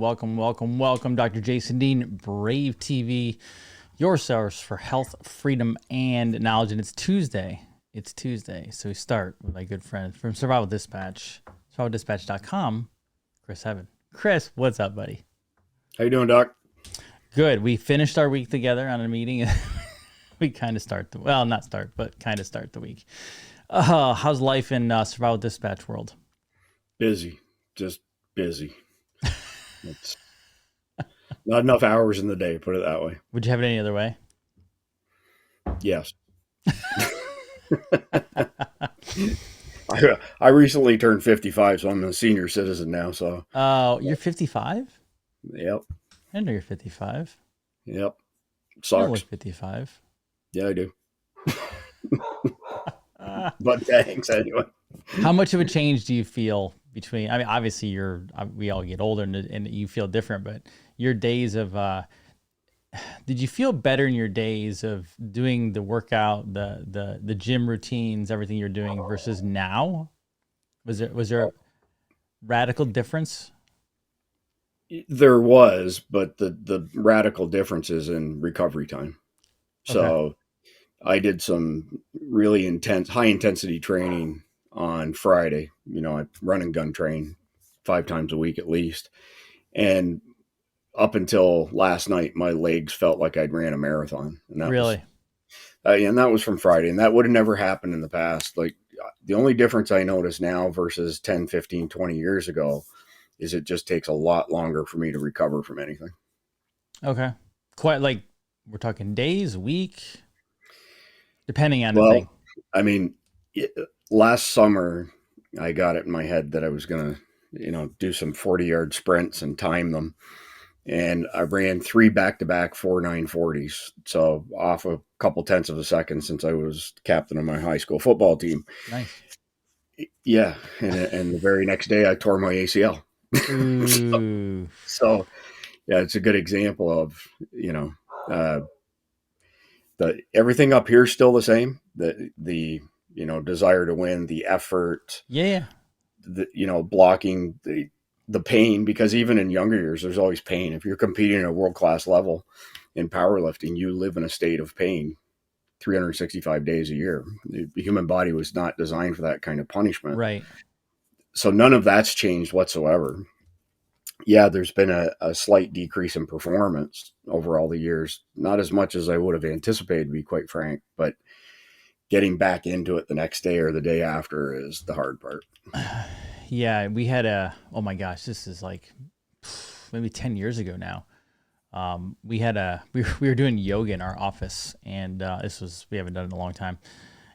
Welcome. Dr. Jason Dean, Brave TV, your source for health, freedom, and knowledge. And it's Tuesday. So we start with my good friend from Survival Dispatch, survivaldispatch.com, Chris Heaven. Chris, what's up, buddy? How you doing, Doc? Good. We finished our week together on a meeting. We kind of start the week. How's life in Survival Dispatch world? Busy, just busy. It's not enough hours in the day, put it that way. Would you have it any other way? Yes. I recently turned 55, so I'm a senior citizen now. So. Oh, you're 55? Yep. I know you're 55. Yep. I look Sucks. 55. Yeah, I do. But thanks anyway. How much of a change do you feel between? I mean, obviously we all get older and you feel different, but your days of did you feel better in your days of doing the workout, the gym routines, everything you're doing versus now? Was there a radical difference? There was, but the radical difference is in recovery time. So Okay. I did some really intense, high intensity training on Friday. I run and gun train 5 times a week at least. And up until last night, my legs felt like I'd ran a marathon. And that Really? was from Friday. And that would have never happened in the past. Like the only difference I notice now versus 10, 15, 20 years ago is it just takes a lot longer for me to recover from anything. Okay. Quite like we're talking days, week, depending on the thing. I mean, last summer, I got it in my head that I was going to, do some 40-yard sprints and time them. And I ran 3 back-to-back 4.940s. So off a couple tenths of a second since I was captain of my high school football team. Nice. Yeah. And the very next day I tore my ACL. Ooh. So yeah, it's a good example of, everything up here is still the same. The desire to win, the effort, Yeah. blocking the pain, because even in younger years, there's always pain. If you're competing at a world-class level in powerlifting, you live in a state of pain 365 days a year. The human body was not designed for that kind of punishment. Right. So none of that's changed whatsoever. Yeah, there's been a slight decrease in performance over all the years. Not as much as I would have anticipated, to be quite frank, but getting back into it the next day or the day after is the hard part. Yeah, we had oh my gosh, this is like maybe 10 years ago now. We were doing yoga in our office, and we haven't done it in a long time.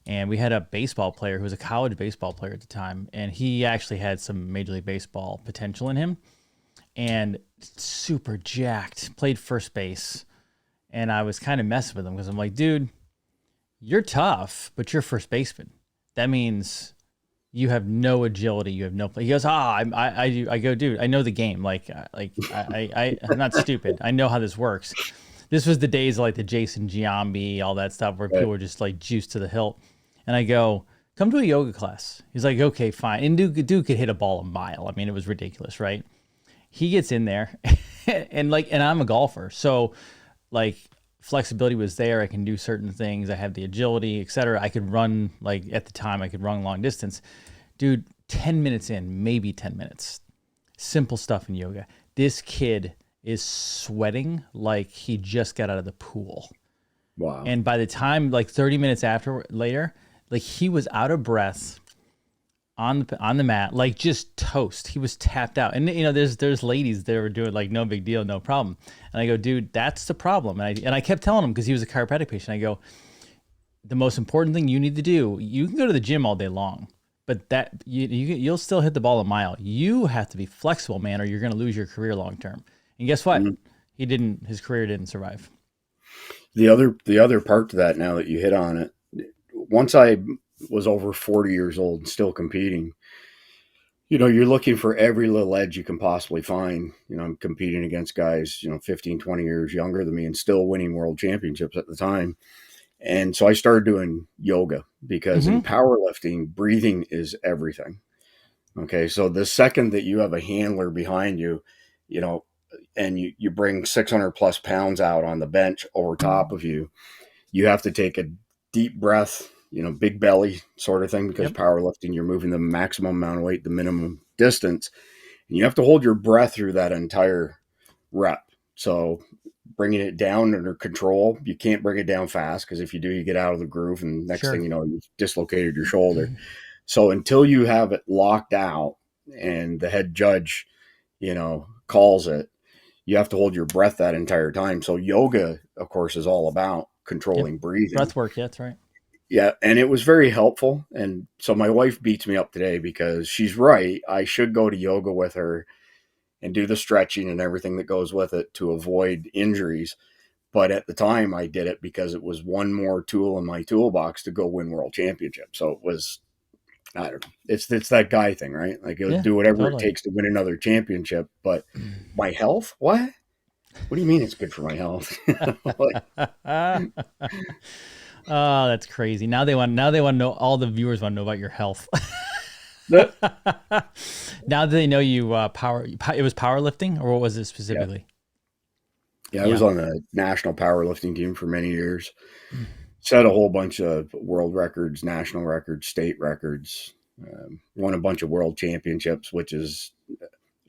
And we had a baseball player who was a college baseball player at the time, and he actually had some Major League Baseball potential in him, and super jacked, played first base. And I was kind of messing with him because I'm like, dude, you're tough, but you're first baseman. That means you have no agility. You have no play. He goes, I go, dude, I know the game. I'm not stupid. I know how this works. This was the days of like the Jason Giambi, all that stuff where people were just like juiced to the hilt. And I go, come to a yoga class. He's like, okay, fine. And dude could hit a ball a mile. I mean, it was ridiculous, right? He gets in there and I'm a golfer. So like flexibility was there. I can do certain things. I have the agility, etc. I could run, like at the time I could run long distance. Dude, 10 minutes in, maybe 10 minutes. Simple stuff in yoga. This kid is sweating like he just got out of the pool. Wow. And by the time like 30 minutes later, like he was out of breath on the mat, like just toast. He was tapped out. And there's ladies that were doing like no big deal, no problem. And I go, dude, that's the problem. And I kept telling him, because he was a chiropractic patient, I go, the most important thing you need to do, you can go to the gym all day long, but that you'll still hit the ball a mile. You have to be flexible, man, or you're going to lose your career long term. And guess what? Mm-hmm. His career didn't survive. The other part to that, now that you hit on it, once I was over 40 years old and still competing, you're looking for every little edge you can possibly find. I'm competing against guys, 15, 20 years younger than me and still winning world championships at the time. And so I started doing yoga because in powerlifting, breathing is everything. Okay. So the second that you have a handler behind you, and you bring 600 plus pounds out on the bench over top of you, you have to take a deep breath, big belly sort of thing, because Yep. powerlifting, you're moving the maximum amount of weight, the minimum distance, and you have to hold your breath through that entire rep. So bringing it down under control, you can't bring it down fast, because if you do, you get out of the groove, and next Sure. thing you know, you've dislocated your shoulder. So until you have it locked out and the head judge, calls it, you have to hold your breath that entire time. So yoga, of course, is all about Yep. controlling breathing. Breath work. Yeah, that's right. Yeah, and it was very helpful. And so my wife beats me up today because she's right. I should go to yoga with her and do the stretching and everything that goes with it to avoid injuries. But at the time, I did it because it was one more tool in my toolbox to go win world championship. So it was, I don't know. It's that guy thing, right? Like, it'll Yeah, do whatever it totally. takes to win another championship. But my health, what? What do you mean it's good for my health? Like, Oh, that's crazy. Now they want to know, all the viewers want to know about your health. that, Now that they know you it was powerlifting, or what was it yeah, specifically? yeah. I Yeah. was on the national powerlifting team for many years. Set a whole bunch of world records, national records, state records. Won a bunch of world championships, which is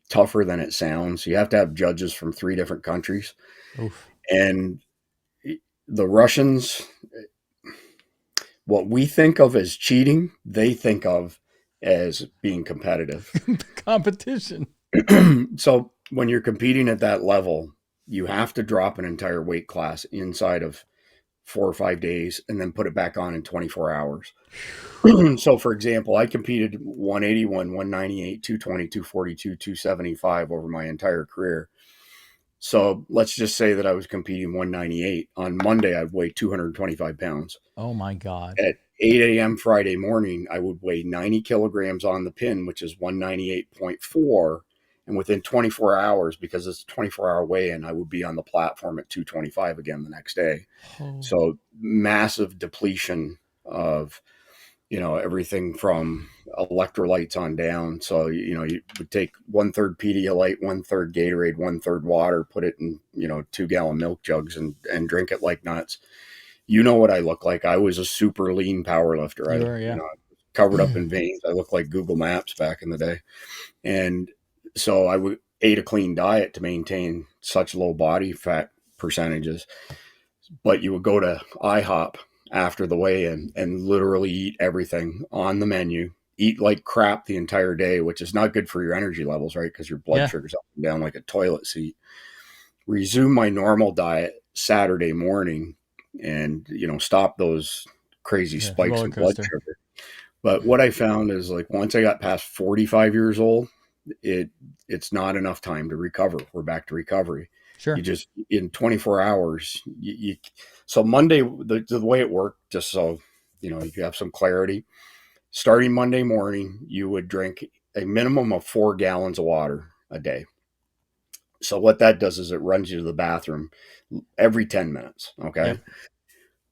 tougher than it sounds. You have to have judges from 3 different countries, Oof. and the Russians, what we think of as cheating, they think of as being competitive. Competition. So when you're competing at that level, you have to drop an entire weight class inside of 4 or 5 days and then put it back on in 24 hours. So, for example, I competed 181, 198, 220, 242, 275 over my entire career. So let's just say that I was competing 198. On Monday, I'd weigh 225 pounds. Oh my God. At 8 a.m. Friday morning, I would weigh 90 kilograms on the pin, which is 198.4. And within 24 hours, because it's a 24-hour weigh-in, I would be on the platform at 225 again the next day. Oh, So massive depletion of, everything from electrolytes on down. So, you would take 1/3 Pedialyte, 1/3 Gatorade, 1/3 water, put it in, 2-gallon milk jugs and drink it like nuts. You know what I look like. I was a super lean power lifter. you were, yeah. Covered up in veins. I looked like Google Maps back in the day. And so I ate a clean diet to maintain such low body fat percentages. But you would go to IHOP after the weigh-in and literally eat everything on the menu, eat like crap the entire day, which is not good for your energy levels, right? Because your blood Yeah. sugar's up and down like a toilet seat. Resume my normal diet Saturday morning and, stop those crazy Yeah. spikes Roller in blood coaster. sugar. But what I found is, like, once I got past 45 years old, it's not enough time to recover. We're back to recovery. You Sure. just, in 24 hours, so Monday, the way it worked, just so, you have some clarity, starting Monday morning, you would drink a minimum of 4 gallons of water a day. So what that does is it runs you to the bathroom every 10 minutes. Okay. Yep.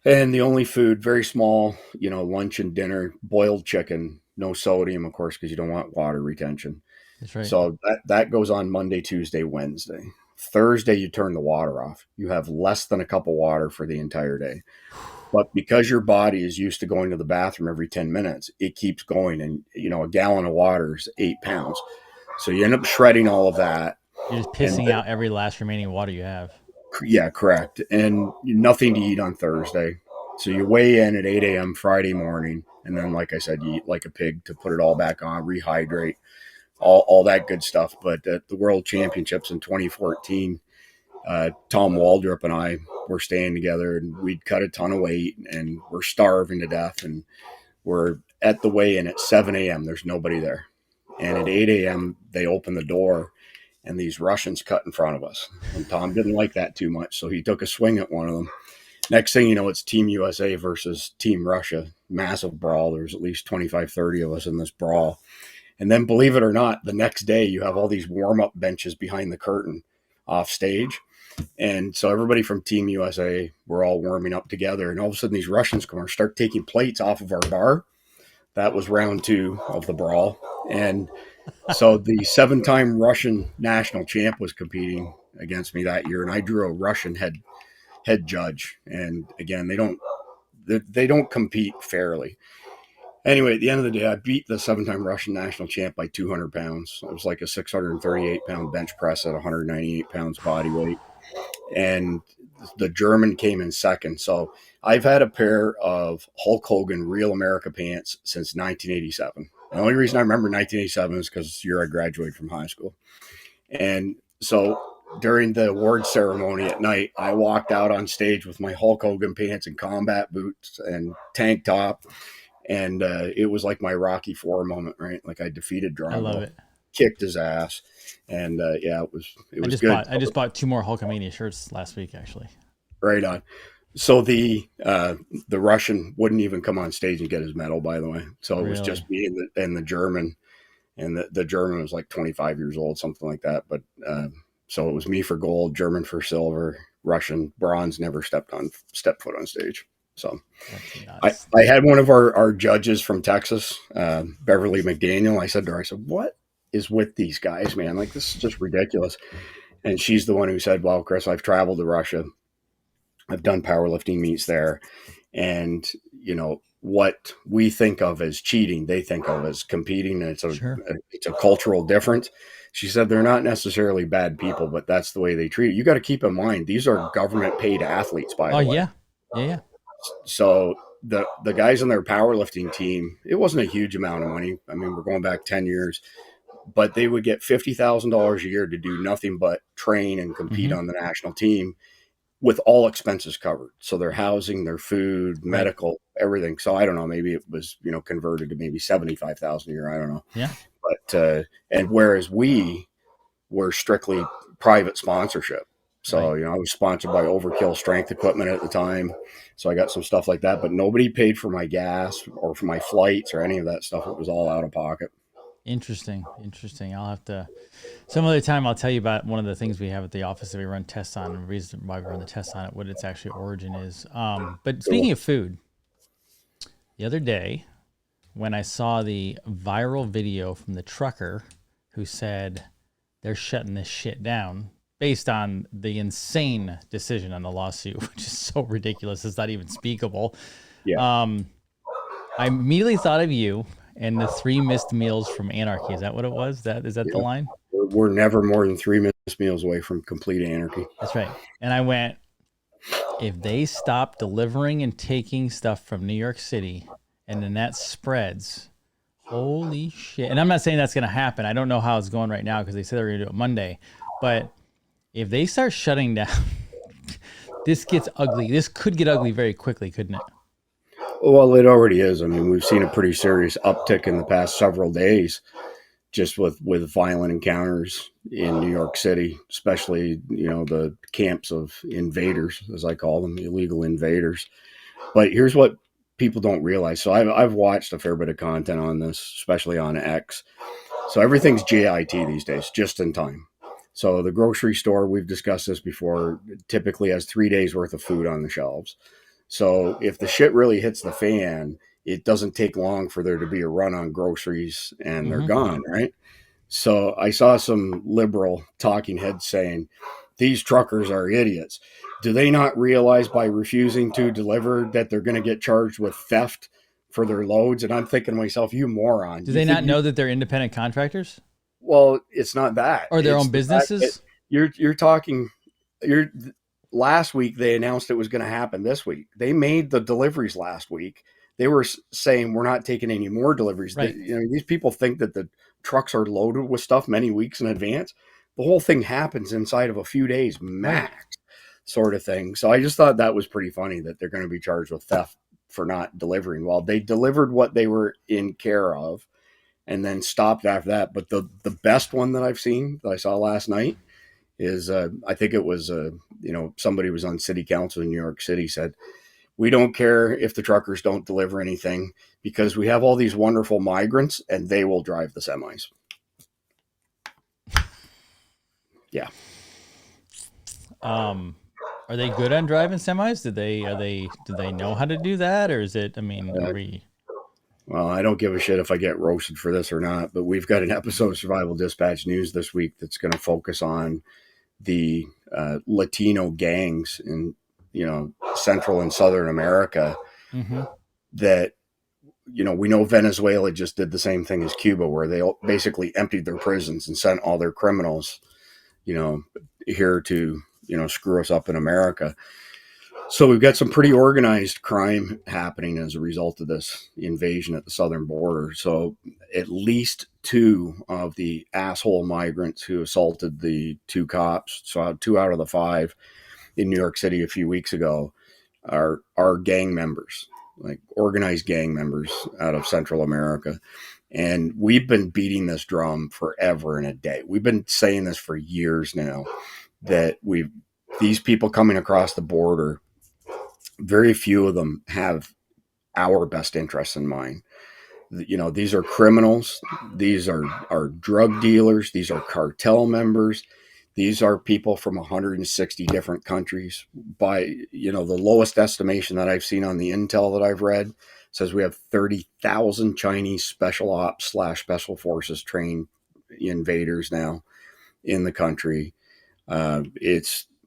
And the only food, very small, lunch and dinner, boiled chicken, no sodium, of course, because you don't want water retention. That's right. So that goes on Monday, Tuesday, Wednesday. Thursday, you turn the water off. You have less than a cup of water for the entire day. But because your body is used to going to the bathroom every 10 minutes, it keeps going. And, a gallon of water is 8 pounds. So you end up shredding all of that. You're just And pissing out every last remaining water you have. yeah, correct. And nothing to eat on Thursday. So you weigh in at 8 a.m. Friday morning. And then, like I said, you eat like a pig to put it all back on, rehydrate, all that good stuff. But at the World Championships in 2014, Tom Waldrop and I were staying together, and we'd cut a ton of weight, and we're starving to death. And we're at the weigh-in at 7 a.m. There's nobody there. And at 8 a.m., they open the door, and these Russians cut in front of us. And Tom didn't like that too much, so he took a swing at one of them. Next thing you know, it's Team USA versus Team Russia. Massive brawl. There's at least 25, 30 of us in this brawl. And then, believe it or not, the next day you have all these warm-up benches behind the curtain off stage. And so everybody from Team USA, we're all warming up together. And all of a sudden these Russians come and start taking plates off of our bar. That was round 2 of the brawl. And so the 7-time Russian national champ was competing. against me that year, and I drew a Russian head judge. And again, they don't compete fairly. Anyway, at the end of the day, I beat the 7-time Russian national champ by 200 pounds. It was like a 638-pound bench press at 198 pounds body weight. And the German came in second. So I've had a pair of Hulk Hogan Real America pants since 1987. The only reason I remember 1987 is because it's the year I graduated from high school. And so during the award ceremony at night, I walked out on stage with my Hulk Hogan pants and combat boots and tank top. And it was like my Rocky IV moment, right? Like I defeated I love Drago, it. kicked his ass, and yeah, it was good. I just bought 2 more Hulkamania shirts last week, actually. Right on. So the Russian wouldn't even come on stage and get his medal, by the way. So it was Really? just me and the German, and the German was like 25 years old, something like that. But so it was me for gold, German for silver, Russian bronze. Never stepped foot on stage. So I had one of our judges from Texas, Beverly McDaniel. I said to her, I said, "What is with these guys, man? Like, this is just ridiculous." And she's the one who said, "Well, Chris, I've traveled to Russia. I've done powerlifting meets there. And, you know, what we think of as cheating, they think of as competing. And it's a cultural difference." She said they're not necessarily bad people, but that's the way they treat it. You got to keep in mind, these are government paid athletes, by the way. Yeah. Yeah. So the guys on their powerlifting team, it wasn't a huge amount of money. I mean, we're going back 10 years, but they would get $50,000 a year to do nothing but train and compete on the national team with all expenses covered. So their housing, their food, medical, everything. So I don't know, maybe it was, you know, converted to maybe 75,000 a year. I don't know. Yeah. But, and whereas we were strictly private sponsorship. So, you know, I was sponsored by Overkill Strength Equipment at the time. So I got some stuff like that, but nobody paid for my gas or for my flights or any of that stuff. It was all out of pocket. Interesting. I'll have to, some other time I'll tell you about one of the things we have at the office that we run tests on, and the reason why we run the tests on it, what its actual origin is. But speaking of food, the other day when I saw the viral video from the trucker who said they're shutting this shit down based on the insane decision on the lawsuit, which is so ridiculous, it's not even speakable. Yeah. I immediately thought of you and the 3 missed meals from Anarchy. Is that what it was? Is that the line? We're never more than 3 missed meals away from complete anarchy. That's right. And I went, if they stop delivering and taking stuff from New York City and then that spreads, holy shit. And I'm not saying that's going to happen. I don't know how it's going right now because they said they're going to do it Monday. But if they start shutting down, this gets ugly. This could get ugly very quickly, couldn't it? Well, it already is. I mean, we've seen a pretty serious uptick in the past several days just with violent encounters in New York City, especially, you know, the camps of invaders, as I call them, illegal invaders. But here's what people don't realize. So I've watched a fair bit of content on this, especially on X. So everything's JIT these days, just in time. So the grocery store, we've discussed this before, typically has 3 days worth of food on the shelves. So if the shit really hits the fan, it doesn't take long for there to be a run on groceries and they're gone, right? So I saw some liberal talking heads saying, these truckers are idiots. Do they not realize by refusing to deliver that they're going to get charged with theft for their loads? And I'm thinking to myself, you moron. Do they not know that they're independent contractors? Well, it's not that. Or their own businesses? You're talking, last week they announced it was going to happen this week. They made the deliveries last week. They were saying we're not taking any more deliveries. Right. These people think that the trucks are loaded with stuff many weeks in advance. The whole thing happens inside of a few days max, sort of thing. So I just thought that was pretty funny that they're going to be charged with theft for not delivering. Well, they delivered what they were in care of and then stopped after that. But the best one that I've seen, that I saw last night, is I think it was somebody was on city council in New York City, said, we don't care if the truckers don't deliver anything because we have all these wonderful migrants and they will drive the semis. Yeah. Are they good on driving semis? Do they know how to do that, or is it? I mean, well, I don't give a shit if I get roasted for this or not, but we've got an episode of Survival Dispatch News this week that's going to focus on the Latino gangs in, Central and Southern America Mm-hmm. that, we know Venezuela just did the same thing as Cuba, where they basically emptied their prisons and sent all their criminals, here to, screw us up in America. So we've got some pretty organized crime happening as a result of this invasion at the southern border. So at least two of the asshole migrants who assaulted the two cops, so 2 out of the 5 in New York City a few weeks ago, are gang members, like organized gang members out of Central America. And we've been beating this drum forever and a day. We've been saying this for years now, that these people coming across the border, very few of them have our best interests in mind. These are criminals. These are drug dealers. These are cartel members. These are people from 160 different countries. By, the lowest estimation that I've seen on the intel that I've read says we have 30,000 Chinese special ops / special forces trained invaders now in the country.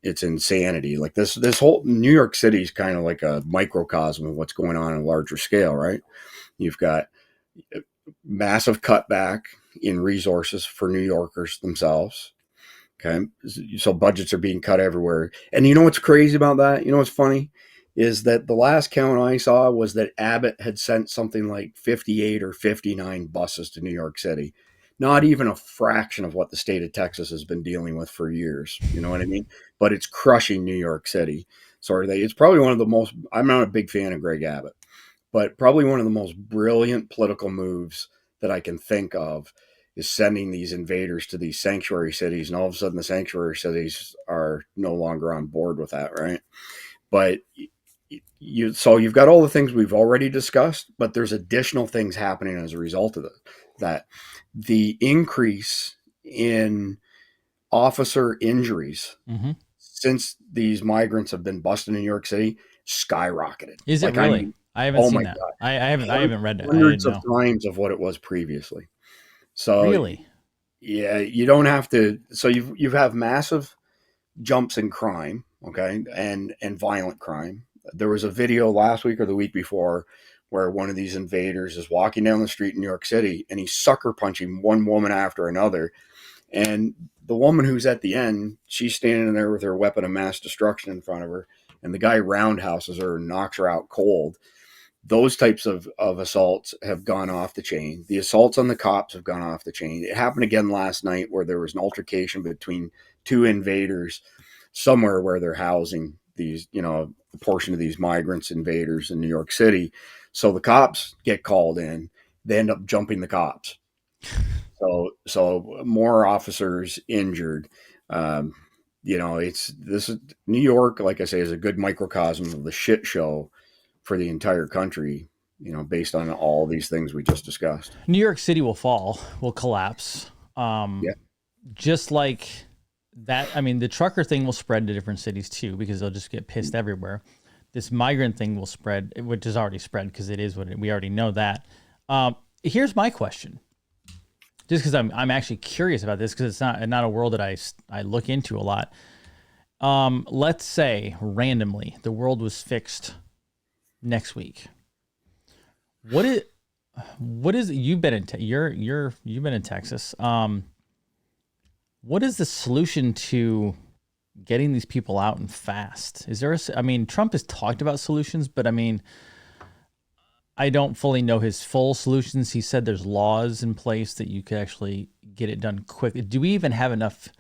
It's insanity. Like this whole New York City is kind of like a microcosm of what's going on a larger scale, right? You've got massive cutback in resources for New Yorkers themselves. Okay. So budgets are being cut everywhere. And you know what's crazy about that? You know what's funny is that the last count I saw was that Abbott had sent something like 58 or 59 buses to New York City. Not even a fraction of what the state of Texas has been dealing with for years. You know what I mean? But it's crushing New York City. So it's probably one of the most, I'm not a big fan of Greg Abbott, but probably one of the most brilliant political moves that I can think of is sending these invaders to these sanctuary cities. And all of a sudden the sanctuary cities are no longer on board with that, right? But so you've got all the things we've already discussed, but there's additional things happening as a result of that. The increase in officer injuries Mm-hmm. since these migrants have been busted in New York City skyrocketed. Is it Like, really? I mean, I haven't oh seen my that. God, I haven't read it. I hundreds didn't of know. times of what it was previously. So Really? yeah, you don't have to. So you have massive jumps in crime, okay, and violent crime. There was a video last week or the week before where one of these invaders is walking down the street in New York City and he's sucker punching one woman after another. And the woman who's at the end, she's standing there with her weapon of mass destruction in front of her, and the guy roundhouses her and knocks her out cold. Those types of assaults have gone off the chain. The assaults on the cops have gone off the chain. It happened again last night where there was an altercation between two invaders somewhere where they're housing these, a portion of these migrants, invaders in New York City. So the cops get called in. They end up jumping the cops. So more officers injured. This is New York, like I say, is a good microcosm of the shit show for the entire country, based on all these things we just discussed. New York City will fall, will collapse. Um, Yeah. just like that. I mean, the trucker thing will spread to different cities too because they'll just get pissed everywhere. This migrant thing will spread, which is already spread because it is we already know that. Here's my question. Just because I'm actually curious about this because it's not a world that I look into a lot. Let's say randomly the world was fixed next week. What is you've been in you've been in Texas. What is the solution to getting these people out and fast? Is there I mean, Trump has talked about solutions, but I mean, I don't fully know his full solutions. He said there's laws in place that you could actually get it done quickly. Do we even have enough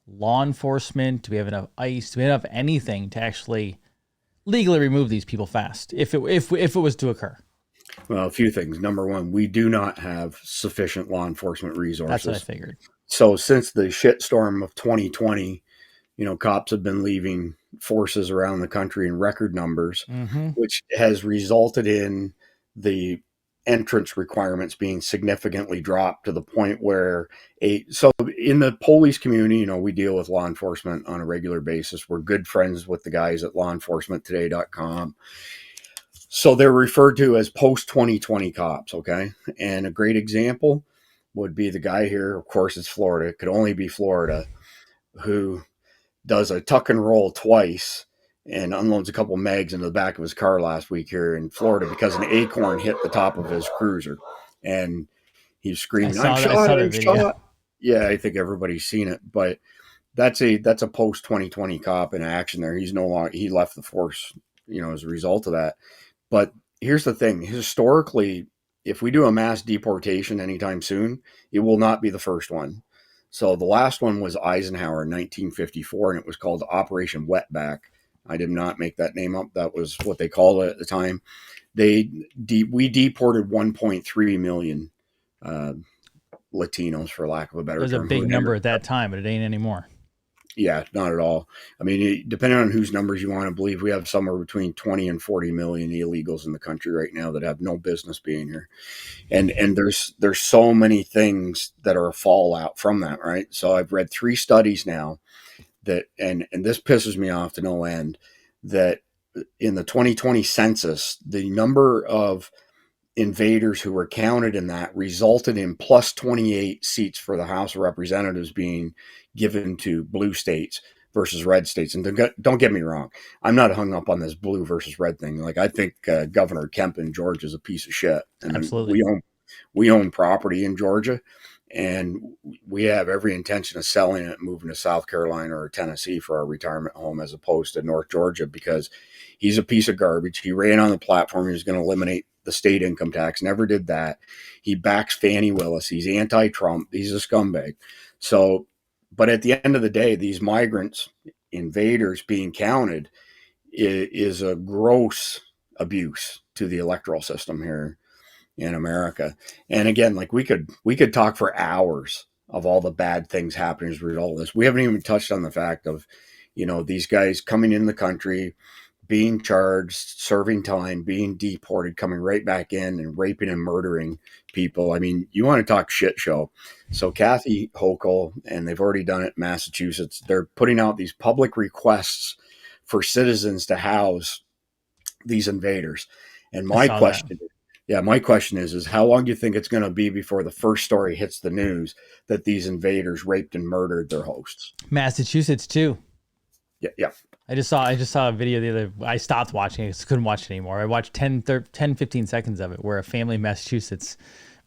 law enforcement? Do we have enough ICE? Do we have anything to actually legally remove these people fast if it was to occur? Well, a few things. Number one, we do not have sufficient law enforcement resources. That's what I figured. So since the shitstorm of 2020, cops have been leaving forces around the country in record numbers, which has resulted in the entrance requirements being significantly dropped to the point where so in the police community, we deal with law enforcement on a regular basis. We're good friends with the guys at lawenforcementtoday.com. So they're referred to as post 2020 cops. Okay. And a great example would be the guy here. Of course, it's Florida. It could only be Florida, who does a tuck and roll twice and unloads a couple mags into the back of his car last week here in Florida because an acorn hit the top of his cruiser. And he's screaming, "I'm I shot! saw that I'm video. shot!" Yeah, I think everybody's seen it, but that's a post 2020 cop in action there. He's no longer, he left the force, as a result of that. But here's the thing: historically, if we do a mass deportation anytime soon, it will not be the first one. So the last one was Eisenhower in 1954, and it was called Operation Wetback. I did not make that name up. That was what they called it at the time. We deported 1.3 million uh, Latinos, for lack of a It better was a term, big number at that time, but it ain't anymore. Yeah, not at all. I mean, depending on whose numbers you want to believe, we have somewhere between 20 and 40 million illegals in the country right now that have no business being here. And there's so many things that are a fallout from that, right? So I've read 3 studies now that and this pisses me off to no end, that in the 2020 census, the number of invaders who were counted in that resulted in plus 28 seats for the House of Representatives being given to blue states versus red states. And don't get me wrong, I'm not hung up on this blue versus red thing. Like, I think Governor Kemp in Georgia is a piece of shit, and Absolutely. we own property in Georgia, and we have every intention of selling it, moving to South Carolina or Tennessee for our retirement home, as opposed to North Georgia, because he's a piece of garbage. He ran on the platform he was going to eliminate the state income tax, never did that. He backs Fannie Willis. He's anti-Trump. He's a scumbag. So, but at the end of the day, these migrants, invaders being counted is a gross abuse to the electoral system here in America. And again, like, we could talk for hours of all the bad things happening as a result of this. We haven't even touched on the fact of, these guys coming in the country, being charged, serving time, being deported, coming right back in and raping and murdering people. I mean, you want to talk shit show. So Kathy Hochul, and they've already done it in Massachusetts, they're putting out these public requests for citizens to house these invaders. And I saw that. my question is how long do you think it's going to be before the first story hits the news that these invaders raped and murdered their hosts? Massachusetts too. Yeah, yeah. I just saw a video the other. I stopped watching it. I couldn't watch it anymore. I watched 15 seconds of it where a family in Massachusetts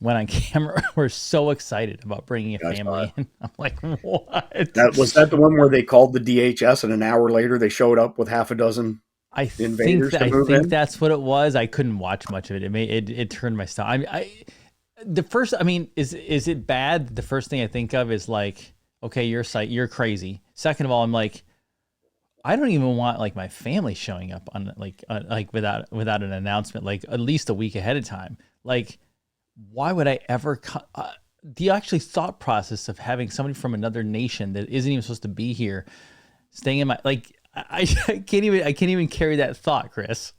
went on camera. We're so excited about bringing a family in. I'm like, what? Was that the one where they called the DHS and an hour later they showed up with half a dozen invaders to move in? That's what it was. I couldn't watch much of it. It turned my stomach. Is it bad? The first thing I think of is like, okay, you're crazy. Second of all, I'm like, I don't even want like my family showing up on like without an announcement, like at least a week ahead of time. Like, why would I ever? The actually thought process of having somebody from another nation that isn't even supposed to be here, staying in my I can't even carry that thought, Chris.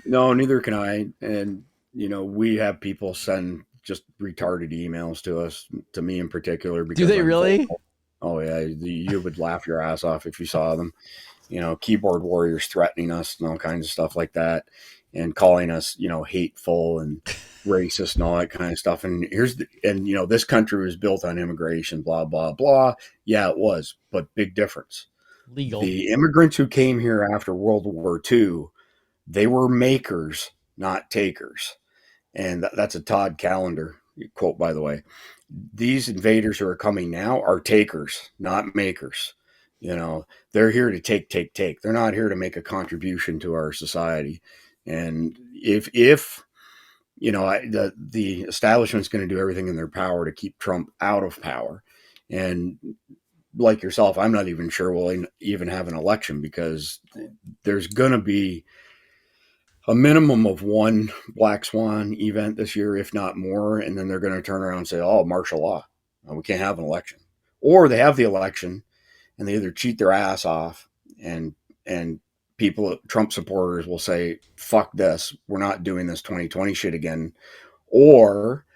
No, neither can I. And we have people send just retarded emails to us, to me in particular, because Do they really? vocal. Oh yeah, you would laugh your ass off if you saw them. Keyboard warriors threatening us and all kinds of stuff like that, and calling us, hateful and racist and all that kind of stuff. And this country was built on immigration, blah blah blah. Yeah, it was, but big difference. Legal. The immigrants who came here after World War II, they were makers, not takers. And that's a Todd Callender quote, by the way. These invaders who are coming now are takers, not makers. They're here to take, take, take. They're not here to make a contribution to our society. And if the establishment's going to do everything in their power to keep Trump out of power, and like yourself, I'm not even sure we'll even have an election, because there's going to be a minimum of one black swan event this year, if not more. And then they're going to turn around and say, oh, martial law. We can't have an election. Or they have the election and they either cheat their ass off, and people, Trump supporters, will say, fuck this. We're not doing this 2020 shit again. Or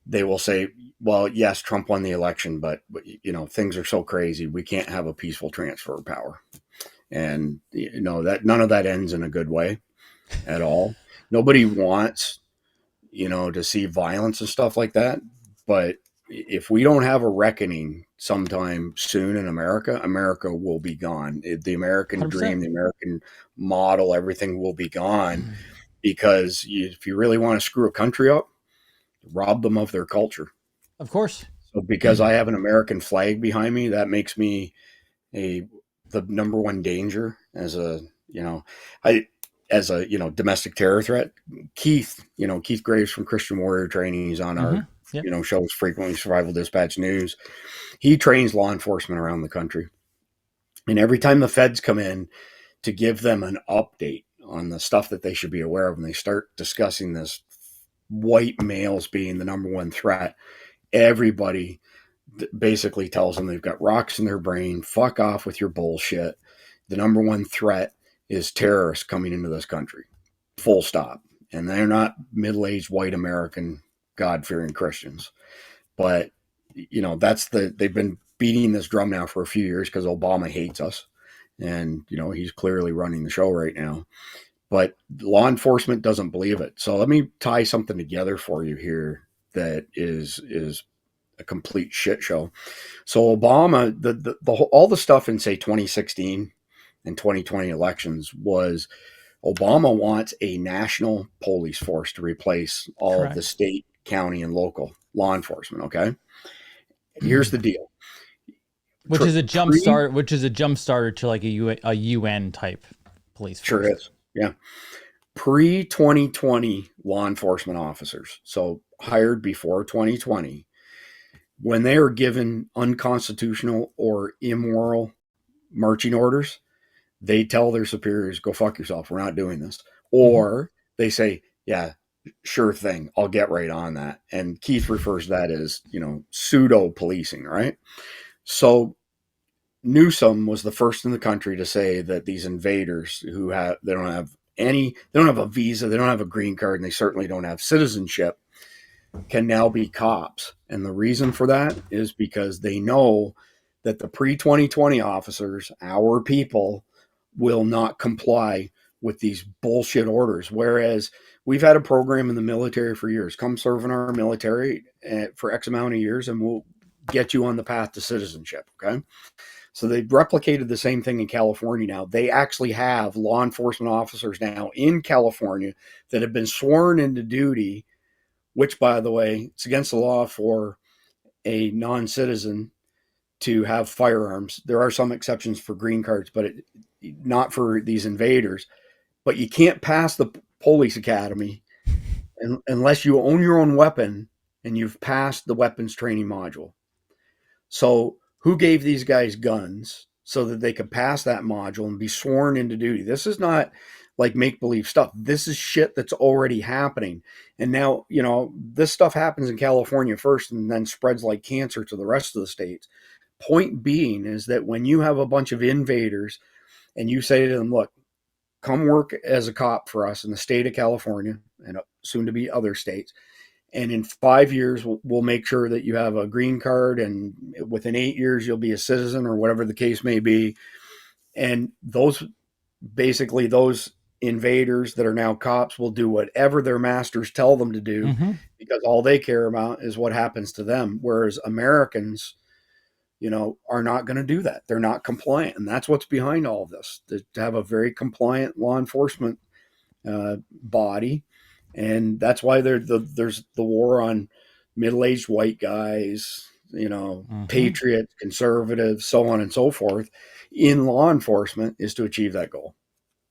they will say, well, yes, Trump won the election, but things are so crazy. We can't have a peaceful transfer of power. And that none of that ends in a good way at all. Nobody wants, to see violence and stuff like that. But if we don't have a reckoning sometime soon in America, America will be gone. The American dream, 100%. the American model, everything will be gone because if you really want to screw a country up, rob them of their culture. Of course. So because I have an American flag behind me, that makes me a the number one danger as a I as a domestic terror threat. Keith Graves from Christian Warrior Training, he's on our Yep. shows frequently, Survival Dispatch News. He trains law enforcement around the country, and every time the feds come in to give them an update on the stuff that they should be aware of, and they start discussing this white males being the number one threat, everybody basically tells them they've got rocks in their brain. Fuck off with your bullshit. The number one threat is terrorists coming into this country. Full stop. And they're not middle-aged white American God-fearing Christians. But they've been beating this drum now for a few years because Obama hates us. And he's clearly running the show right now. But law enforcement doesn't believe it. So let me tie something together for you here that is a complete shit show. So Obama, all the stuff in say 2016 and 2020 elections was Obama wants a national police force to replace all Correct. of the state, county, and local law enforcement. Okay, here's the deal. Which is a jump starter to like a UN type police force. Sure is. Yeah. Pre-2020 law enforcement officers, so hired before 2020, when they are given unconstitutional or immoral marching orders, they tell their superiors, go fuck yourself, we're not doing this. Or they say, yeah, sure thing, I'll get right on that. And Keith refers to that as, pseudo policing, right? So Newsom was the first in the country to say that these invaders they don't have a visa, they don't have a green card, and they certainly don't have citizenship, can now be cops. And the reason for that is because they know that the pre-2020 officers, our people, will not comply with these bullshit orders. Whereas we've had a program in the military for years. Come serve in our military for X amount of years and we'll get you on the path to citizenship. Okay. So they've replicated the same thing in California now. They actually have law enforcement officers now in California that have been sworn into duty, which, by the way, it's against the law for a non-citizen to have firearms. There are some exceptions for green cards, but not for these invaders. But you can't pass the police academy unless you own your own weapon and you've passed the weapons training module. So who gave these guys guns so that they could pass that module and be sworn into duty? This is not like make-believe stuff. This is shit that's already happening. And now, this stuff happens in California first and then spreads like cancer to the rest of the states. Point being is that when you have a bunch of invaders and you say to them, look, come work as a cop for us in the state of California and soon to be other states. And in 5 years, we'll make sure that you have a green card. And within 8 years, you'll be a citizen or whatever the case may be. And those invaders that are now cops will do whatever their masters tell them to do because all they care about is what happens to them. Whereas Americans, are not going to do that. They're not compliant. And that's what's behind all of this, to have a very compliant law enforcement body. And that's why there's the war on middle-aged white guys, patriots, conservatives, so on and so forth in law enforcement, is to achieve that goal.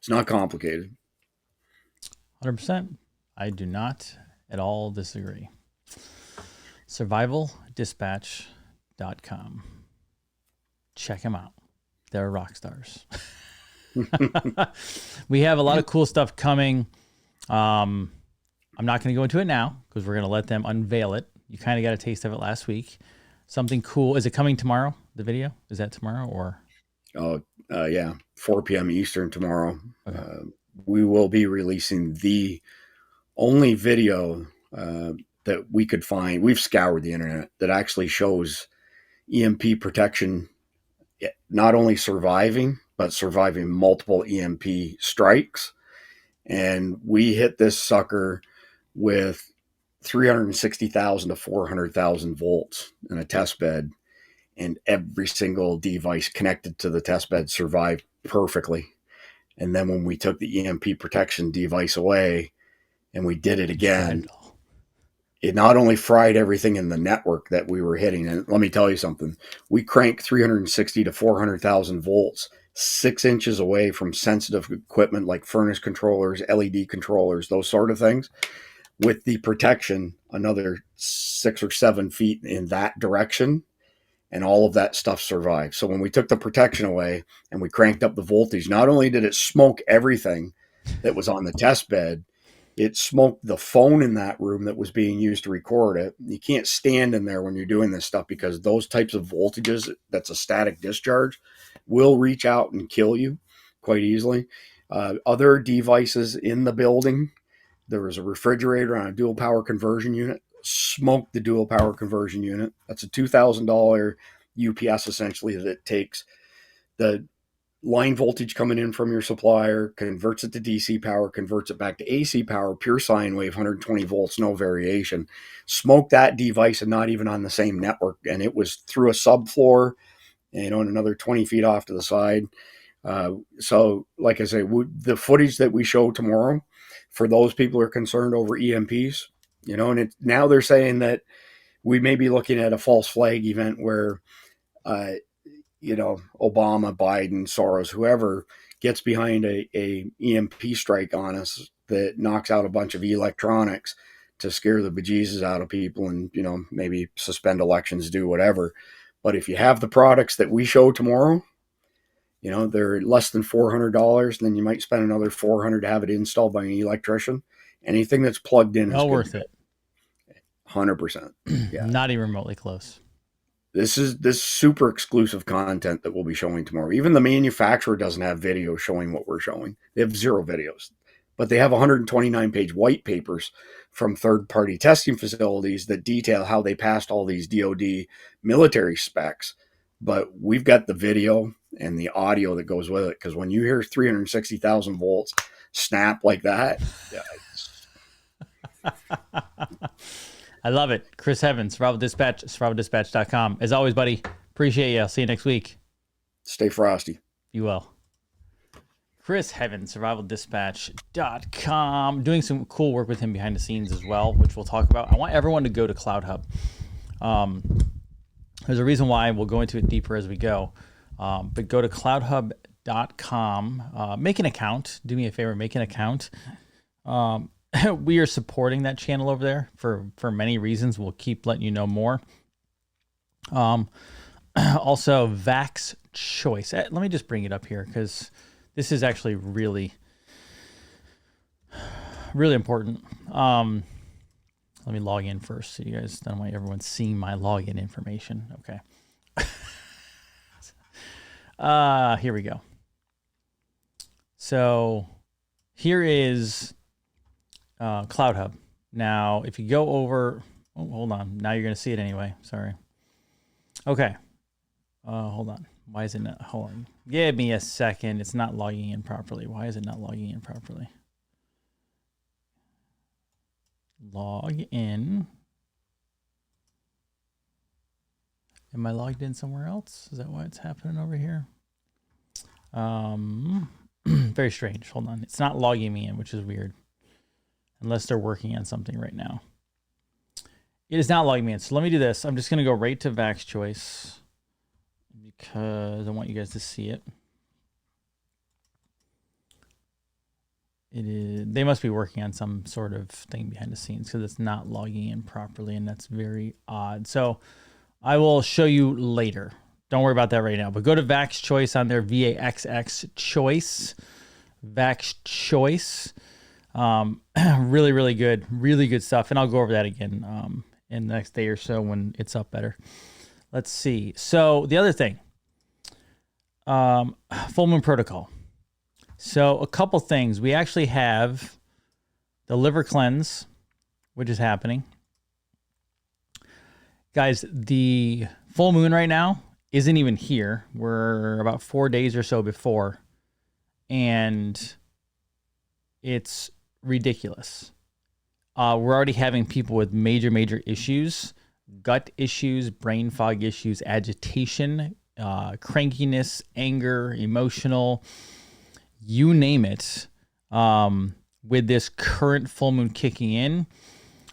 It's not complicated. 100%. I do not at all disagree. Survivaldispatch.com. Check them out. They're rock stars. We have a lot of cool stuff coming. I'm not going to go into it now because we're going to let them unveil it. You kind of got a taste of it last week. Something cool. Is it coming tomorrow? The video? Is that tomorrow or? Yeah. 4 p.m. Eastern tomorrow. Okay. We will be releasing the only video that we could find. We've scoured the internet that actually shows EMP protection, not only surviving, but surviving multiple EMP strikes. And we hit this sucker with 360,000 to 400,000 volts in a test bed. and every single device connected to the test bed survived perfectly. And then when we took the EMP protection device away and we did it again, it not only fried everything in the network that we were hitting, and let me tell you something, we cranked 360 to 400,000 volts 6 inches away from sensitive equipment like furnace controllers, LED controllers, those sort of things. With the protection, another 6 or 7 feet in that direction, and all of that stuff survived. So when we took the protection away and we cranked up the voltage, not only did it smoke everything that was on the test bed, it smoked the phone in that room that was being used to record it. You can't stand in there when you're doing this stuff because those types of voltages, that's a static discharge, will reach out and kill you quite easily. Other devices in the building, there was a refrigerator on a dual power conversion unit, smoked the dual power conversion unit. That's a $2,000 UPS essentially that takes the line voltage coming in from your supplier, converts it to DC power, converts it back to AC power, pure sine wave, 120 volts, no variation. Smoked that device and not even on the same network. And it was through a subfloor, and another 20 feet off to the side. So, like I say, the footage that we show tomorrow, for those people who are concerned over EMPs, and now they're saying that we may be looking at a false flag event where, Obama, Biden, Soros, whoever gets behind a EMP strike on us that knocks out a bunch of electronics to scare the bejesus out of people and, maybe suspend elections, do whatever. But if you have the products that we show tomorrow, they're less than $400, then you might spend another $400 to have it installed by an electrician. Anything that's plugged in well worth it. 100%. Yeah. Not even remotely close. This is this super exclusive content that we'll be showing tomorrow. Even the manufacturer doesn't have video showing what we're showing. They have 0 videos, but they have 129-page white papers from third-party testing facilities that detail how they passed all these DoD military specs. But we've got the video and the audio that goes with it, because when you hear 360,000 volts snap like that, I love it. Chris Evans, Survival Dispatch, survivaldispatch.com. As always, buddy, appreciate you. I'll see you next week. Stay frosty. You will. Chris Evans, survivaldispatch.com. Doing some cool work with him behind the scenes as well, which we'll talk about. I want everyone to go to CloudHub. There's a reason why. We'll go into it deeper as we go. But go to cloudhub.com. Make an account. Do me a favor, make an account. We are supporting that channel over there for many reasons. We'll keep letting you know more. Also, Vax Choice. Let me just bring it up here because this is actually really, really important. Let me log in first so you guys don't want everyone seeing my login information. Okay. Here we go. So here is CloudHub. Now, if you go over, hold on. Now you're going to see it anyway. Sorry. Okay. Hold on. Why is it not? Hold on. Give me a second. It's not logging in properly. Why is it not logging in properly? Log in. Am I logged in somewhere else? Is that why it's happening over here? Very strange. Hold on. It's not logging me in, which is weird. Unless they're working on something right now. It is not logging me in. So let me do this. I'm just going to go right to Vax Choice because I want you guys to see it. It is. They must be working on some sort of thing behind the scenes because it's not logging in properly, and that's very odd. So I will show you later. Don't worry about that right now. But go to Vax Choice on there, VAXX Choice, Vax Choice. Really, really good stuff. And I'll go over that again in the next day or so when it's up better. Let's see. So the other thing, full moon protocol. So a couple things. We actually have the liver cleanse, which is happening. Guys, the full moon right now isn't even here. We're about 4 days or so before. And it's ridiculous. We're already having people with major issues gut issues, brain fog issues, agitation, crankiness, anger, emotional, you name it. With this current full moon kicking in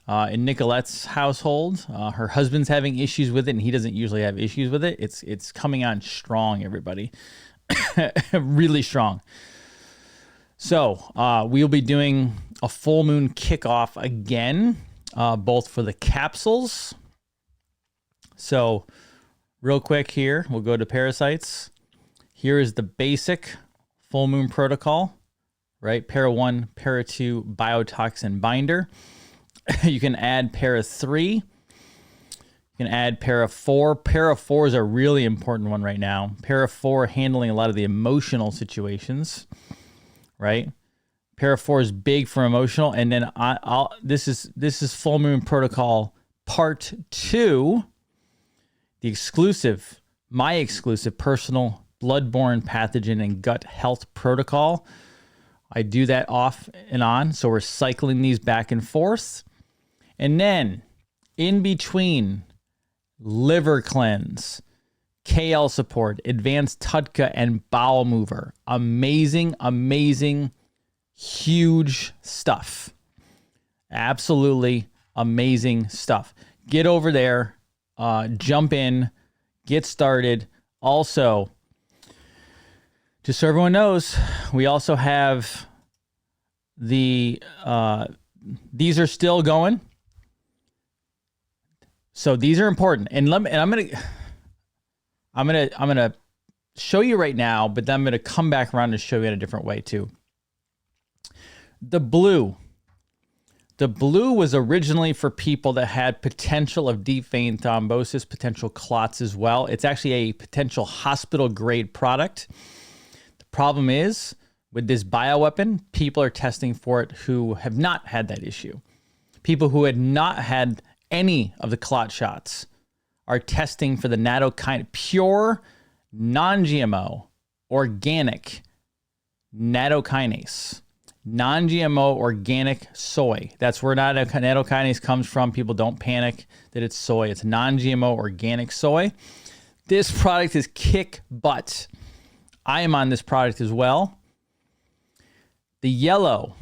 Nicolette's household, her husband's having issues with it, and he doesn't usually have issues with it. It's coming on strong, everybody. Really strong. So we'll be doing a full moon kickoff again, both for the capsules. So real quick here, we'll go to parasites. Here is the basic full moon protocol, right? Para 1, Para 2, biotoxin binder. You can add Para 3. You can add Para 4. Para 4 is a really important one right now. Para 4 handling a lot of the emotional situations, right? Para 4 is big for emotional. And then this is full moon protocol part 2, my exclusive personal bloodborne pathogen and gut health protocol. I do that off and on. So we're cycling these back and forth. And then in between, liver cleanse, KL support, advanced TUDCA, and bowel mover. Amazing, amazing, huge stuff. Absolutely amazing stuff. Get over there, jump in, get started. Also, just so everyone knows, we also have these are still going. So these are important, and I'm gonna show you right now, but then I'm gonna come back around and show you in a different way too. The blue was originally for people that had potential of deep vein thrombosis, potential clots as well. It's actually a potential hospital grade product. The problem is with this bioweapon, people are testing for it who have not had that issue. People who had not had any of the clot shots are testing for the pure, non-GMO, organic nattokinase. Non-GMO organic soy. That's where nattokinase comes from. People don't panic that it's soy. It's non-GMO organic soy. This product is kick butt. I am on this product as well. The yellow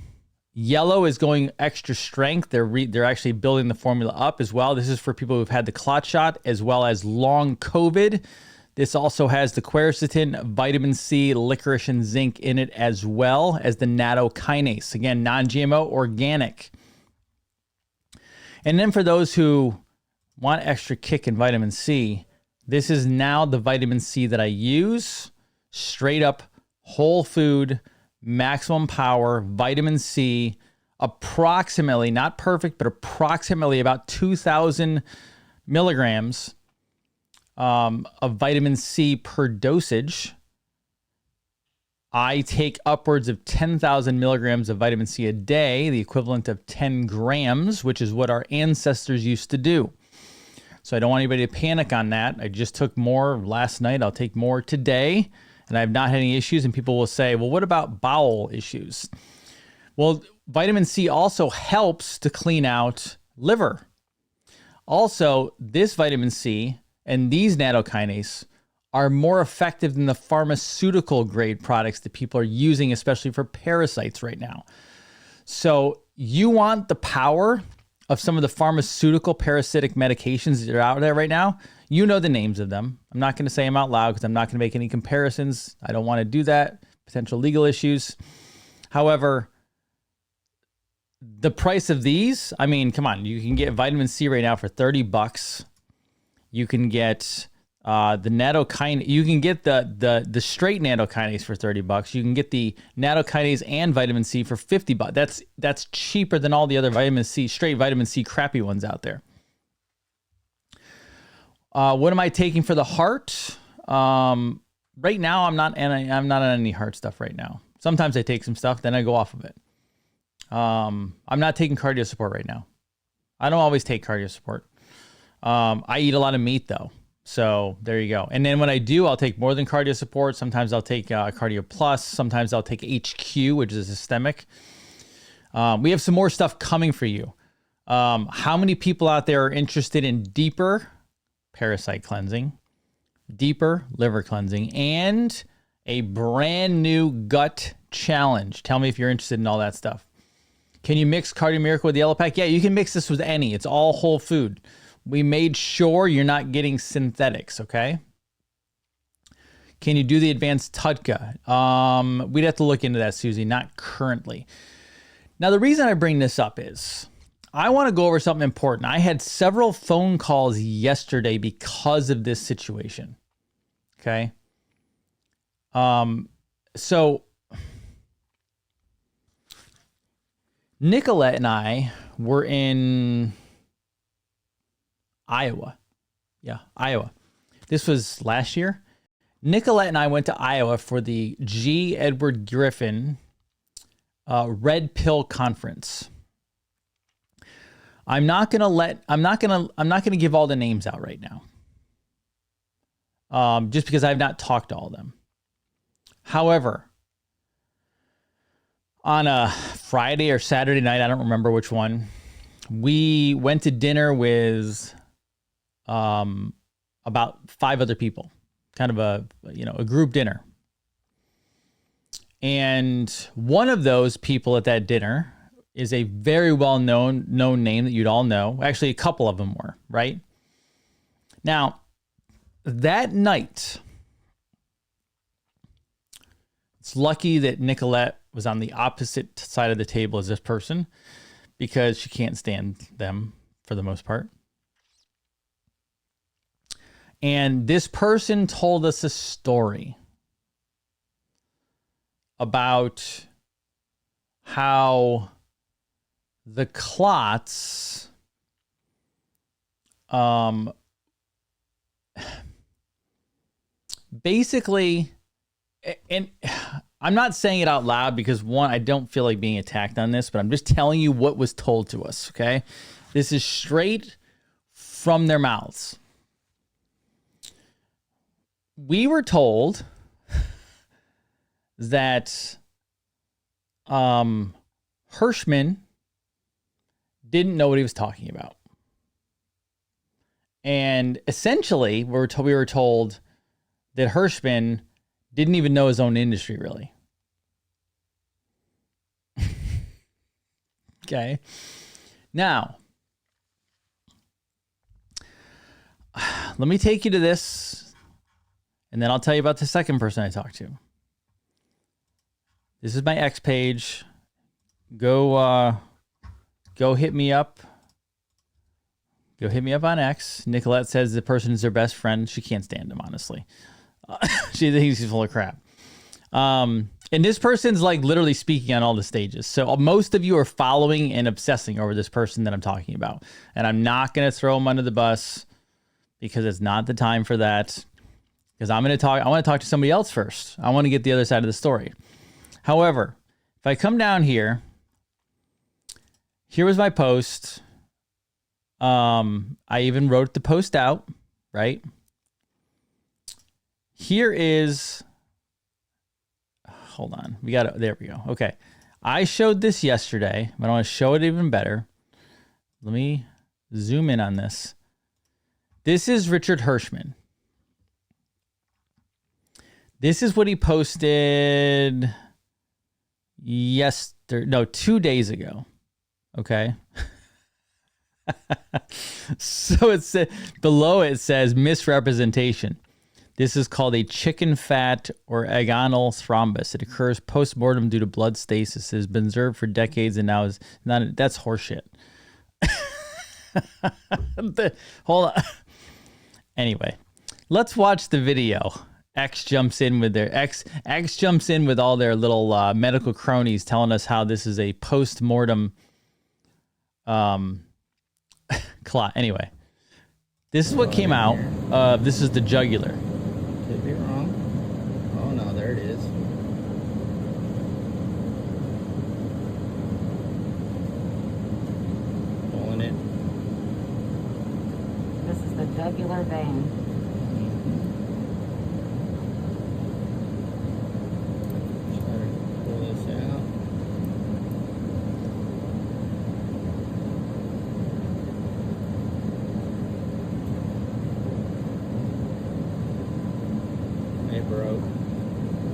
is going extra strength. They're actually building the formula up as well. This is for people who've had the clot shot as well as long COVID. This also has the quercetin, vitamin C, licorice, and zinc in it, as well as the nattokinase. Again, non-GMO, organic. And then for those who want extra kick in vitamin C, this is now the vitamin C that I use. Straight up whole food, maximum power, vitamin C, approximately, not perfect, but approximately about 2,000 milligrams of vitamin C per dosage. I take upwards of 10,000 milligrams of vitamin C a day, the equivalent of 10 grams, which is what our ancestors used to do. So I don't want anybody to panic on that. I just took more last night. I'll take more today, and I've not had any issues. And people will say, well, what about bowel issues? Well, vitamin C also helps to clean out liver. Also, this vitamin C and these nattokinase are more effective than the pharmaceutical grade products that people are using, especially for parasites right now. So you want the power of some of the pharmaceutical parasitic medications that are out there right now. You know the names of them. I'm not going to say them out loud because I'm not going to make any comparisons. I don't want to do that. Potential legal issues. However, the price of these, I mean, come on, you can get vitamin C right now for $30. You can get the nattokinase. You can get the straight nattokinase for $30. You can get the nattokinase and vitamin C for $50. That's cheaper than all the other straight vitamin C crappy ones out there. What am I taking for the heart? Right now, I'm not on any heart stuff right now. Sometimes I take some stuff, then I go off of it. I'm not taking cardio support right now. I don't always take cardio support. I eat a lot of meat though. So there you go. And then when I do, I'll take more than cardio support. Sometimes I'll take cardio plus. Sometimes I'll take HQ, which is systemic. We have some more stuff coming for you. How many people out there are interested in deeper parasite cleansing, deeper liver cleansing, and a brand new gut challenge? Tell me if you're interested in all that stuff. Can you mix Cardio Miracle with Yellow Pack? Yeah, you can mix this with any. It's all whole food. We made sure you're not getting synthetics, okay? Can you do the advanced TUDCA? We'd have to look into that, Susie. Not currently. Now, the reason I bring this up is I want to go over something important. I had several phone calls yesterday because of this situation. Okay. So Nicolette and I were in Iowa. Yeah, Iowa. This was last year. Nicolette and I went to Iowa for the G. Edward Griffin Red Pill Conference. I'm not gonna give all the names out right now. Just because I've not talked to all of them. However, on a Friday or Saturday night, I don't remember which one, we went to dinner with about 5 other people, kind of a group dinner. And one of those people at that dinner is a very well-known name that you'd all know. Actually, a couple of them were, right? Now, that night, it's lucky that Nicolette was on the opposite side of the table as this person because she can't stand them for the most part. And this person told us a story about how the clots basically, and I'm not saying it out loud because, one, I don't feel like being attacked on this, but I'm just telling you what was told to us, okay? This is straight from their mouths. We were told that Hirschman didn't know what he was talking about. And essentially, we were told that Hirschman didn't even know his own industry, really. Okay. Now, let me take you to this, and then I'll tell you about the second person I talked to. This is my X page. Go hit me up. Go hit me up on X. Nicolette says the person is their best friend. She can't stand him, honestly. She thinks he's full of crap. And this person's like literally speaking on all the stages. So most of you are following and obsessing over this person that I'm talking about. And I'm not going to throw him under the bus because it's not the time for that. Because I want to talk to somebody else first. I want to get the other side of the story. However, if I come down here, here was my post. I even wrote the post out, right? Here is, hold on. There we go. Okay. I showed this yesterday, but I want to show it even better. Let me zoom in on this. This is Richard Hirschman. This is what he posted 2 days ago. Okay. So it said below it says misrepresentation. This is called a chicken fat or agonal thrombus. It occurs post-mortem due to blood stasis. It has been observed for decades and now is not. That's horseshit. Hold on. Anyway, let's watch the video. X jumps in with all their little medical cronies telling us how this is a post-mortem clot. Anyway, this is what came out. This is the jugular. Could be wrong. Oh no, there it is. Pulling it. This is the jugular vein. Try to pull this out. broke.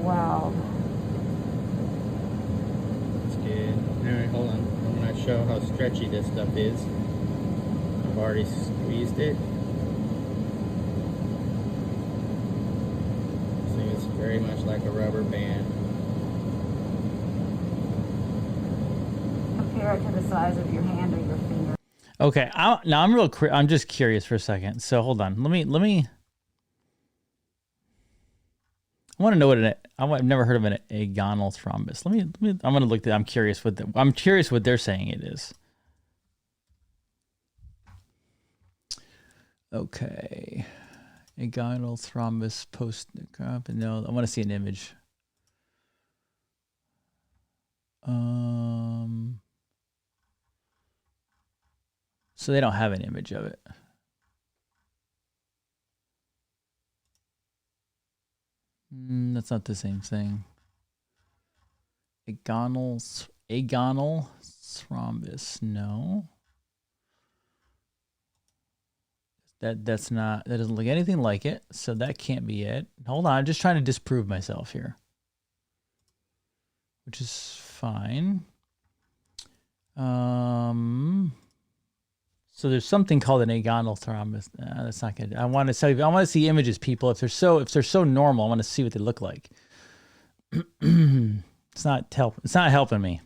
Wow. That's good. Alright, hold on. I'm going to show how stretchy this stuff is. I've already squeezed it. So it's very much like a rubber band. Compare it to the size of your hand or your finger. Okay, now I'm just curious for a second. So hold on, let me. I want to know I've never heard of an agonal thrombus. I'm gonna look. I'm curious what they're saying it is. Okay, agonal thrombus post. No, I want to see an image. So they don't have an image of it. That's not the same thing. Agonal thrombus. No. That doesn't look anything like it. So that can't be it. Hold on, I'm just trying to disprove myself here. Which is fine. So there's something called an agonal thrombus. That's not good. I want to see images, people. If they're so normal, I want to see what they look like. It's not helping me.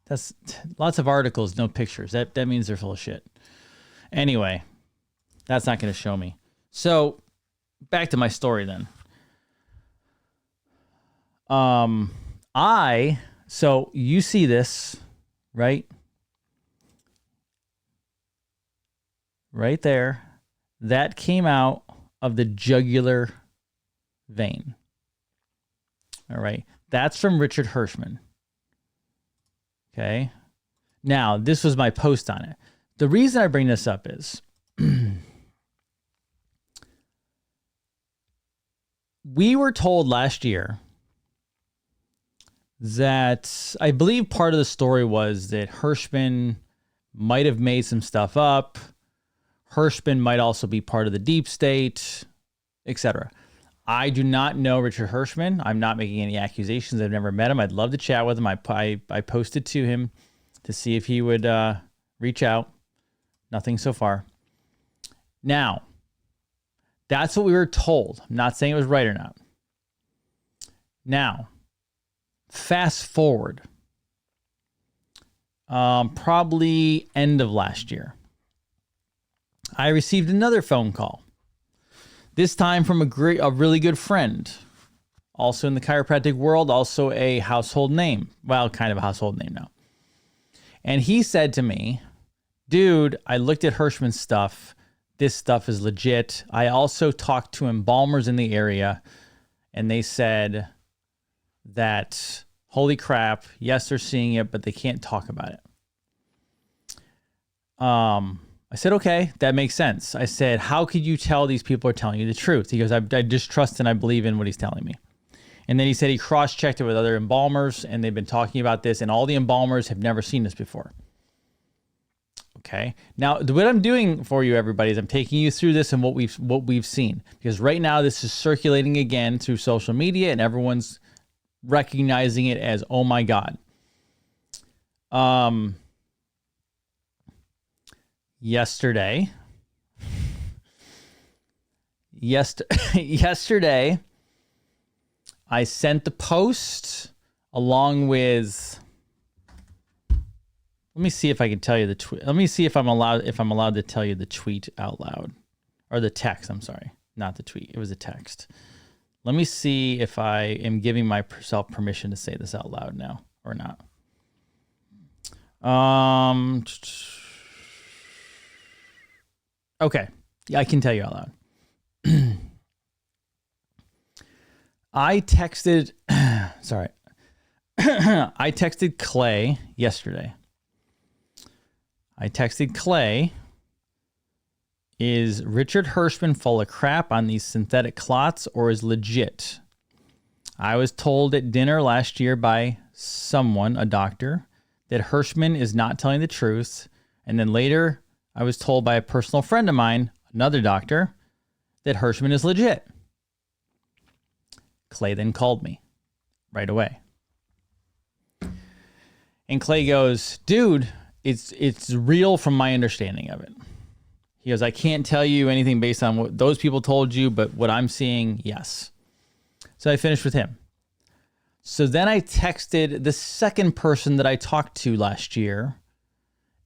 That's lots of articles, no pictures. That means they're full of shit. Anyway, that's not going to show me. So back to my story then. So you see this, right? Right there. That came out of the jugular vein. All right. That's from Richard Hirschman. Okay. Now, this was my post on it. The reason I bring this up is we were told last year that I believe part of the story was that Hirschman might have made some stuff up. Hirschman might also be part of the deep state, etc. I do not know Richard Hirschman. I'm not making any accusations. I've never met him. I'd love to chat with him. I posted to him to see if he would reach out. Nothing so far. Now, that's what we were told. I'm not saying it was right or not. Now, fast forward, probably end of last year, I received another phone call. This time from a really good friend, also in the chiropractic world, also a household name. Well, kind of a household name now. And he said to me, dude, I looked at Hirschman's stuff. This stuff is legit. I also talked to embalmers in the area, and they said that, holy crap, yes, they're seeing it, but they can't talk about it. I said, okay, that makes sense. I said, how could you tell these people are telling you the truth? He goes, I just trust and I believe in what he's telling me. And then he said he cross-checked it with other embalmers, and they've been talking about this, and all the embalmers have never seen this before. Okay. Now, what I'm doing for you, everybody, is I'm taking you through this and what we've seen. Because right now, this is circulating again through social media, and everyone's recognizing it as, oh my God. Yesterday, I sent the post along with. Let me see if I can tell you the tweet. Let me see if I'm allowed to tell you the tweet out loud, or the text. I'm sorry, not the tweet. It was a text. Let me see if I am giving myself permission to say this out loud now or not. Okay. Yeah, I can tell you out loud. I texted Clay yesterday. I texted Clay, is Richard Hirschman full of crap on these synthetic clots or is legit? I was told at dinner last year by someone, a doctor, that Hirschman is not telling the truth. And then later I was told by a personal friend of mine, another doctor, that Hirschman is legit. Clay then called me right away. And Clay goes, dude, it's real from my understanding of it. He goes, I can't tell you anything based on what those people told you, but what I'm seeing, yes. So I finished with him. So then I texted the second person that I talked to last year,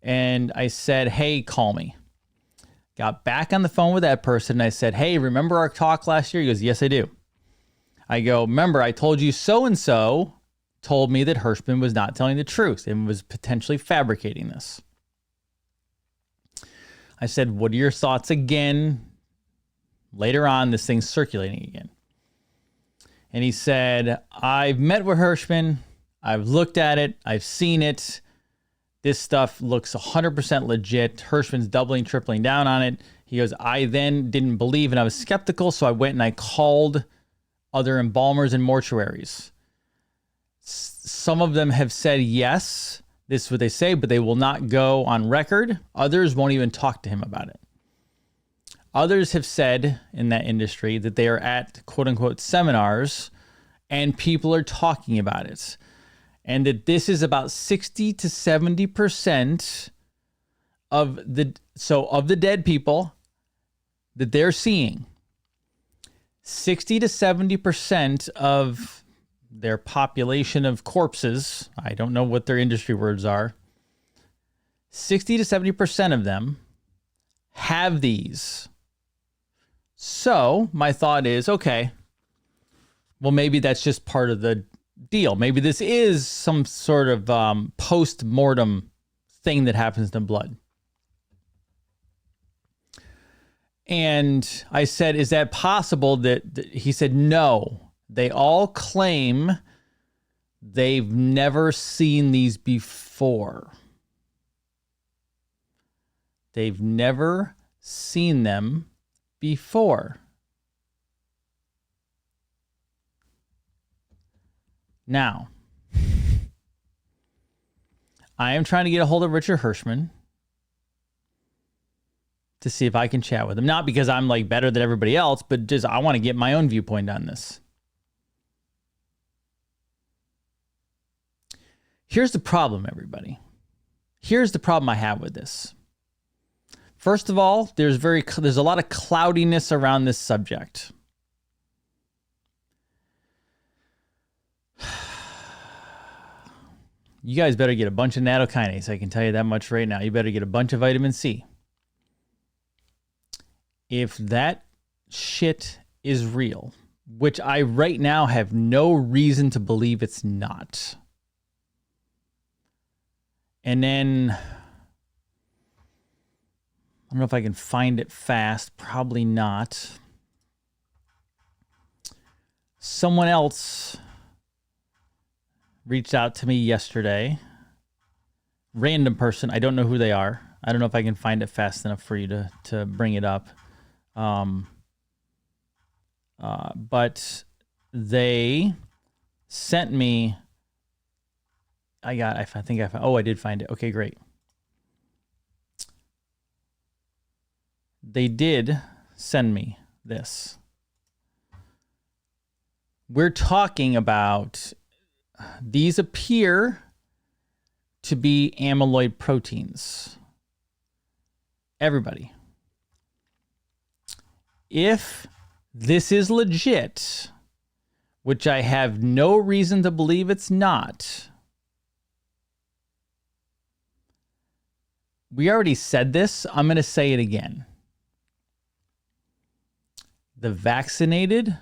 and I said, hey, call me. Got back on the phone with that person, and I said, hey, remember our talk last year? He goes, yes, I do. I go, remember, I told you so-and-so told me that Hirschman was not telling the truth and was potentially fabricating this. I said, what are your thoughts again? Later on, this thing's circulating again. And he said, I've met with Hirschman. I've looked at it. I've seen it. This stuff looks 100% legit. Hirschman's doubling, tripling down on it. He goes, I then didn't believe and I was skeptical. So I went and I called other embalmers and mortuaries. Some of them have said yes. This is what they say, but they will not go on record. Others won't even talk to him about it. Others have said in that industry that they are at quote unquote seminars and people are talking about it. And that this is about 60 to 70% of the dead people that they're seeing. 60 to 70% of their population of corpses, I don't know what their industry words are, 60 to 70% of them have these. So my thought is, okay, well, maybe that's just part of the deal. Maybe this is some sort of post-mortem thing that happens to blood. And I said, is that possible? He said, no. They all claim they've never seen these before. They've never seen them before. Now, I am trying to get a hold of Richard Hirschman to see if I can chat with him. Not because I'm like better than everybody else, but just I want to get my own viewpoint on this. Here's the problem, everybody. Here's the problem I have with this. First of all, there's a lot of cloudiness around this subject. You guys better get a bunch of nattokinase. I can tell you that much right now. You better get a bunch of vitamin C. If that shit is real, which I right now have no reason to believe it's not. And then, I don't know if I can find it fast. Probably not. Someone else reached out to me yesterday. Random person. I don't know who they are. I don't know if I can find it fast enough for you to bring it up. But they sent me. I did find it. Okay, great. They did send me this. We're talking about, these appear to be amyloid proteins. Everybody. If this is legit, which I have no reason to believe it's not, we already said this. I'm going to say it again. The vaccinated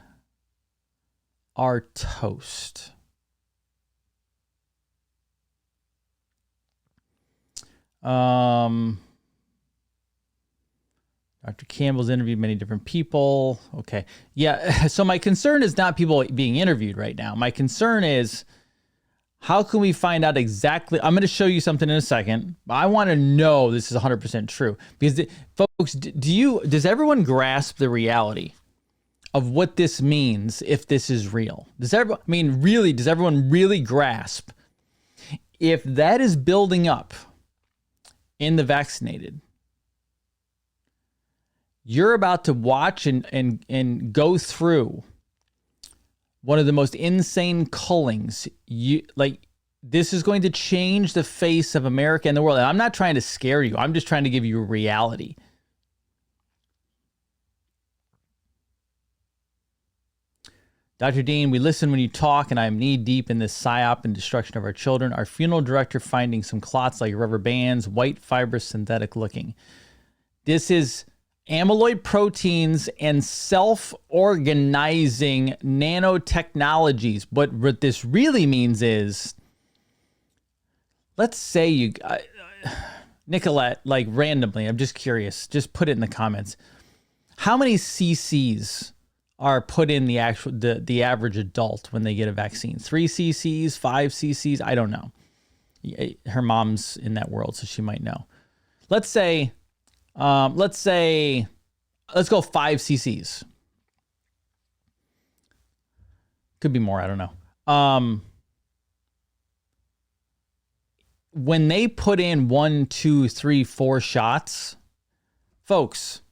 are toast. Dr. Campbell's interviewed many different people. Okay. Yeah. So my concern is not people being interviewed right now. My concern is, how can we find out exactly? I'm going to show you something in a second. But I want to know this is 100% true. Because, folks, does everyone grasp the reality of what this means if this is real? Does everyone really grasp if that is building up in the vaccinated? You're about to watch and go through one of the most insane cullings. This is going to change the face of America and the world. And I'm not trying to scare you. I'm just trying to give you a reality. Dr. Dean, we listen when you talk, and I am knee deep in this psyop and destruction of our children. Our funeral director finding some clots like rubber bands, white, fibrous, synthetic looking. This is amyloid proteins and self-organizing nanotechnologies. But what this really means is, let's say you, Nicolette, like randomly, I'm just curious, just put it in the comments. How many cc's are put in the average adult when they get a vaccine? 3 cc's, 5 cc's? I don't know. Her mom's in that world, so she might know. Let's go 5 cc's. Could be more, I don't know. When they put in 1, 2, 3, 4 shots, folks,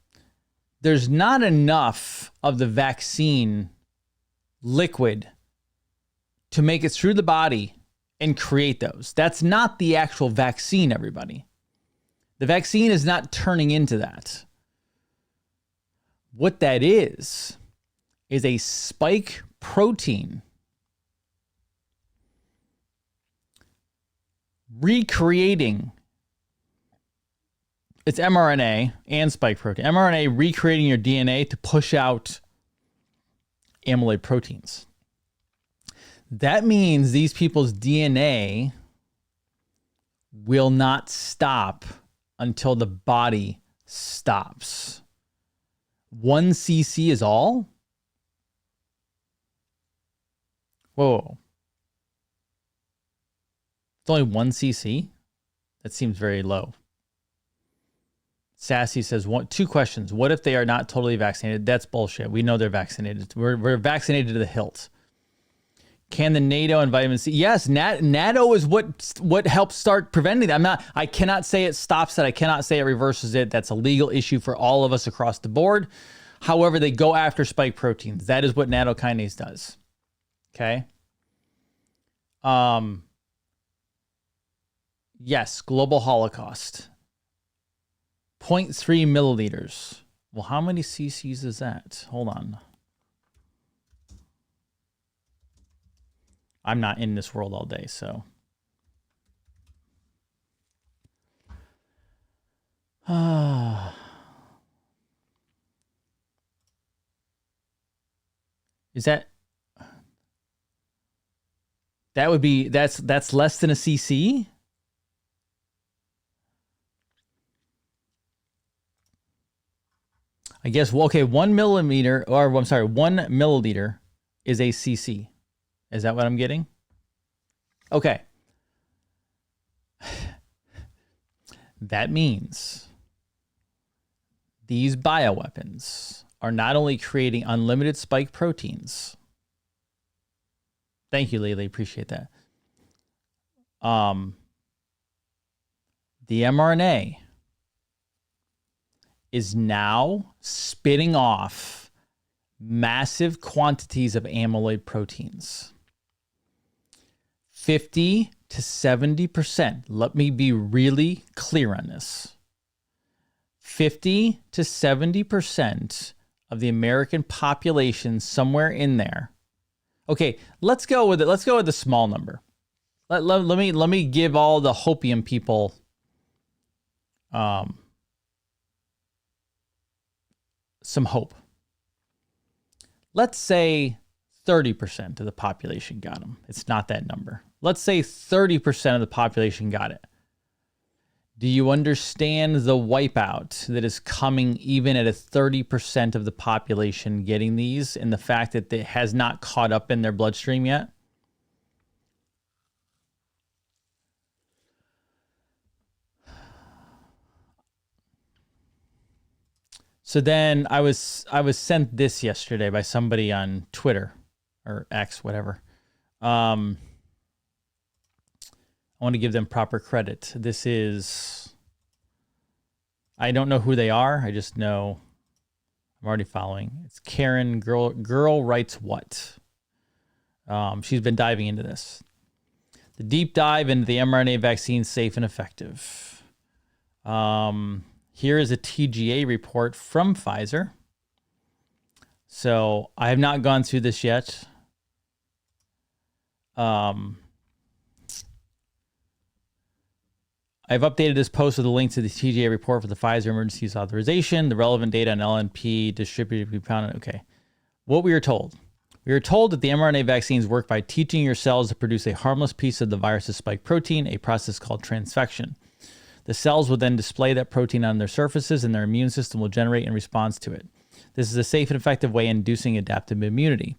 there's not enough of the vaccine liquid to make it through the body and create those. That's not the actual vaccine, everybody. The vaccine is not turning into that. What that is a spike protein recreating. It's mRNA and spike protein. mRNA recreating your DNA to push out amyloid proteins. That means these people's DNA will not stop until the body stops. 1 cc is all? Whoa. It's only 1 cc? That seems very low. Sassy says, 2 questions. What if they are not totally vaccinated? That's bullshit. We know they're vaccinated. We're vaccinated to the hilt. Can the NATO and vitamin C? Yes, NATO is what helps start preventing that. I cannot say it stops it. I cannot say it reverses it. That's a legal issue for all of us across the board. However, they go after spike proteins. That is what nattokinase does. Okay. Yes, global Holocaust. 0.3 milliliters. Well, how many cc's is that? Hold on. I'm not in this world all day, so. Is that would be, that's less than a cc? I guess, well, okay, 1 milliliter is a cc. Is that what I'm getting? Okay. That means these bioweapons are not only creating unlimited spike proteins. Thank you, Lily. Appreciate that. The mRNA is now spitting off massive quantities of amyloid proteins. 50 to 70%. Let me be really clear on this. 50 to 70% of the American population, somewhere in there. Okay, let's go with it. Let's go with the small number. Let me give all the hopium people some hope. Let's say 30% of the population got them. It's not that number. Let's say 30% of the population got it. Do you understand the wipeout that is coming even at a 30% of the population getting these, and the fact that it has not caught up in their bloodstream yet? So then I was sent this yesterday by somebody on Twitter or X, whatever. I want to give them proper credit. This is, I don't know who they are. I just know I'm already following. It's Karen Girl Writes What. She's been diving into this. The deep dive into the mRNA vaccine, safe and effective. Here is a TGA report from Pfizer. So I have not gone through this yet. I've updated this post with a link to the TGA report for the Pfizer emergency use authorization. The relevant data on LNP distributed to be found. Okay. What we were told. We were told that the mRNA vaccines work by teaching your cells to produce a harmless piece of the virus's spike protein, a process called transfection. The cells will then display that protein on their surfaces, and their immune system will generate in response to it. This is a safe and effective way of inducing adaptive immunity.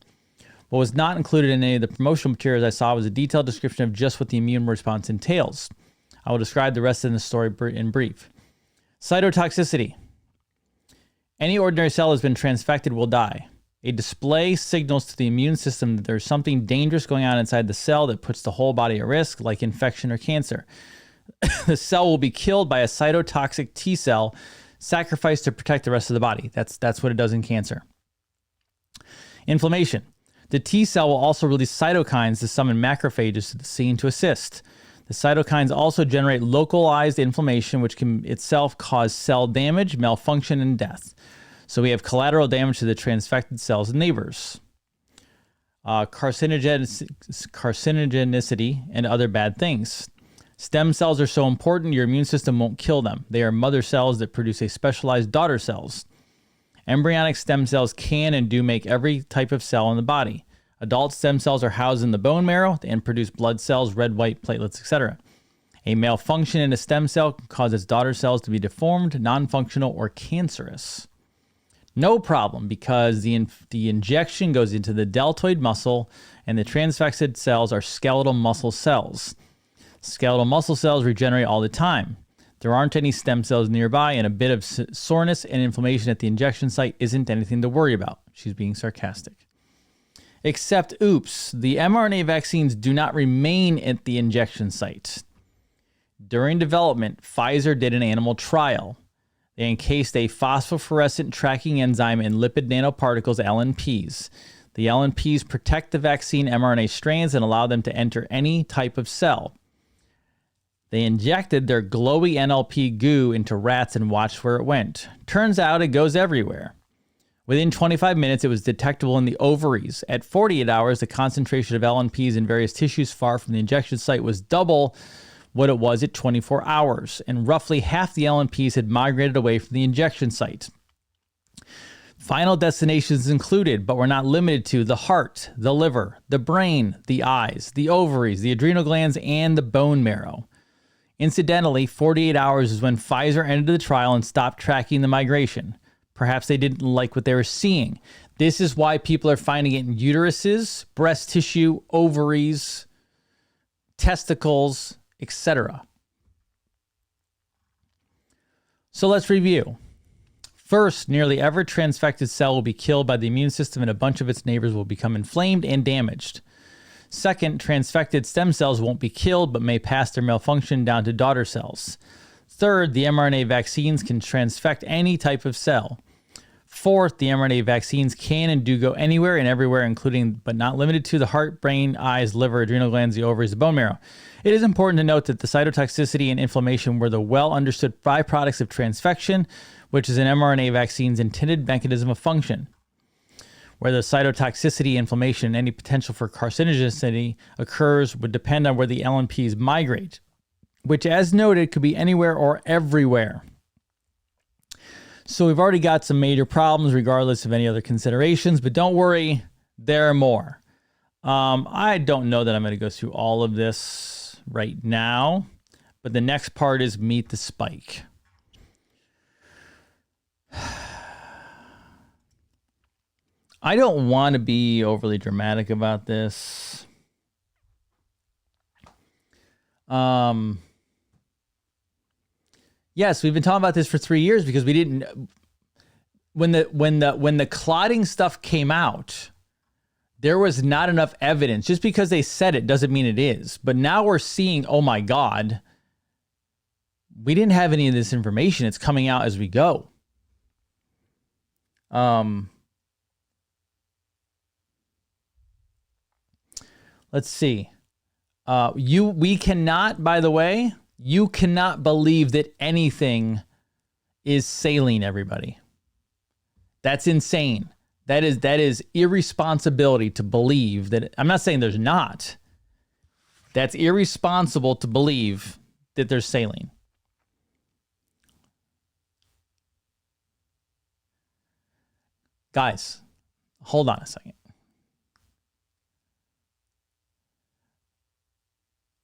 What was not included in any of the promotional materials I saw was a detailed description of just what the immune response entails. I will describe the rest of the story in brief. Cytotoxicity. Any ordinary cell has been transfected will die. A display signals to the immune system that there's something dangerous going on inside the cell that puts the whole body at risk, like infection or cancer. The cell will be killed by a cytotoxic T cell sacrificed to protect the rest of the body. That's what it does in cancer. Inflammation. The T cell will also release cytokines to summon macrophages to the scene to assist. The cytokines also generate localized inflammation, which can itself cause cell damage, malfunction, and death. So we have collateral damage to the transfected cells and neighbors. Carcinogenicity and other bad things. Stem cells are so important, your immune system won't kill them. They are mother cells that produce a specialized daughter cells. Embryonic stem cells can and do make every type of cell in the body. Adult stem cells are housed in the bone marrow and produce blood cells, red, white, platelets, etc. A malfunction in a stem cell can cause its daughter cells to be deformed, non-functional, or cancerous. No problem, because the injection goes into the deltoid muscle, and the transfected cells are skeletal muscle cells. Skeletal muscle cells regenerate all the time. There aren't any stem cells nearby, and a bit of soreness and inflammation at the injection site isn't anything to worry about. She's being sarcastic. Except, oops, the mRNA vaccines do not remain at the injection site. During development, Pfizer did an animal trial. They encased a phosphorescent tracking enzyme in lipid nanoparticles, LNPs. The LNPs protect the vaccine mRNA strands and allow them to enter any type of cell. They injected their glowy NLP goo into rats and watched where it went. Turns out it goes everywhere. Within 25 minutes, it was detectable in the ovaries. At 48 hours, the concentration of LNPs in various tissues far from the injection site was double what it was at 24 hours, and roughly half the LNPs had migrated away from the injection site. Final destinations included, but were not limited to, the heart, the liver, the brain, the eyes, the ovaries, the adrenal glands, and the bone marrow. Incidentally, 48 hours is when Pfizer ended the trial and stopped tracking the migration. Perhaps they didn't like what they were seeing. This is why people are finding it in uteruses, breast tissue, ovaries, testicles, etc. So let's review. First, nearly every transfected cell will be killed by the immune system, and a bunch of its neighbors will become inflamed and damaged. Second, transfected stem cells won't be killed, but may pass their malfunction down to daughter cells. Third, the mRNA vaccines can transfect any type of cell. Fourth, the mRNA vaccines can and do go anywhere and everywhere, including but not limited to the heart, brain, eyes, liver, adrenal glands, the ovaries, the bone marrow. It is important to note that the cytotoxicity and inflammation were the well-understood byproducts of transfection, which is an mRNA vaccine's intended mechanism of function. Where the cytotoxicity, inflammation, and any potential for carcinogenicity occurs would depend on where the LNPs migrate, which, as noted, could be anywhere or everywhere. So we've already got some major problems regardless of any other considerations, but don't worry, there are more. I don't know that I'm going to go through all of this right now, but the next part is meet the spike. I don't want to be overly dramatic about this. Yes, we've been talking about this for 3 years because we didn't. When the clotting stuff came out, there was not enough evidence. Just because they said it doesn't mean it is. But now we're seeing, oh my God, we didn't have any of this information. It's coming out as we go. Let's see. We cannot, by the way, you cannot believe that anything is saline, everybody. That's insane. That is irresponsibility to believe that. I'm not saying there's not. That's irresponsible to believe that there's saline. Guys, hold on a second.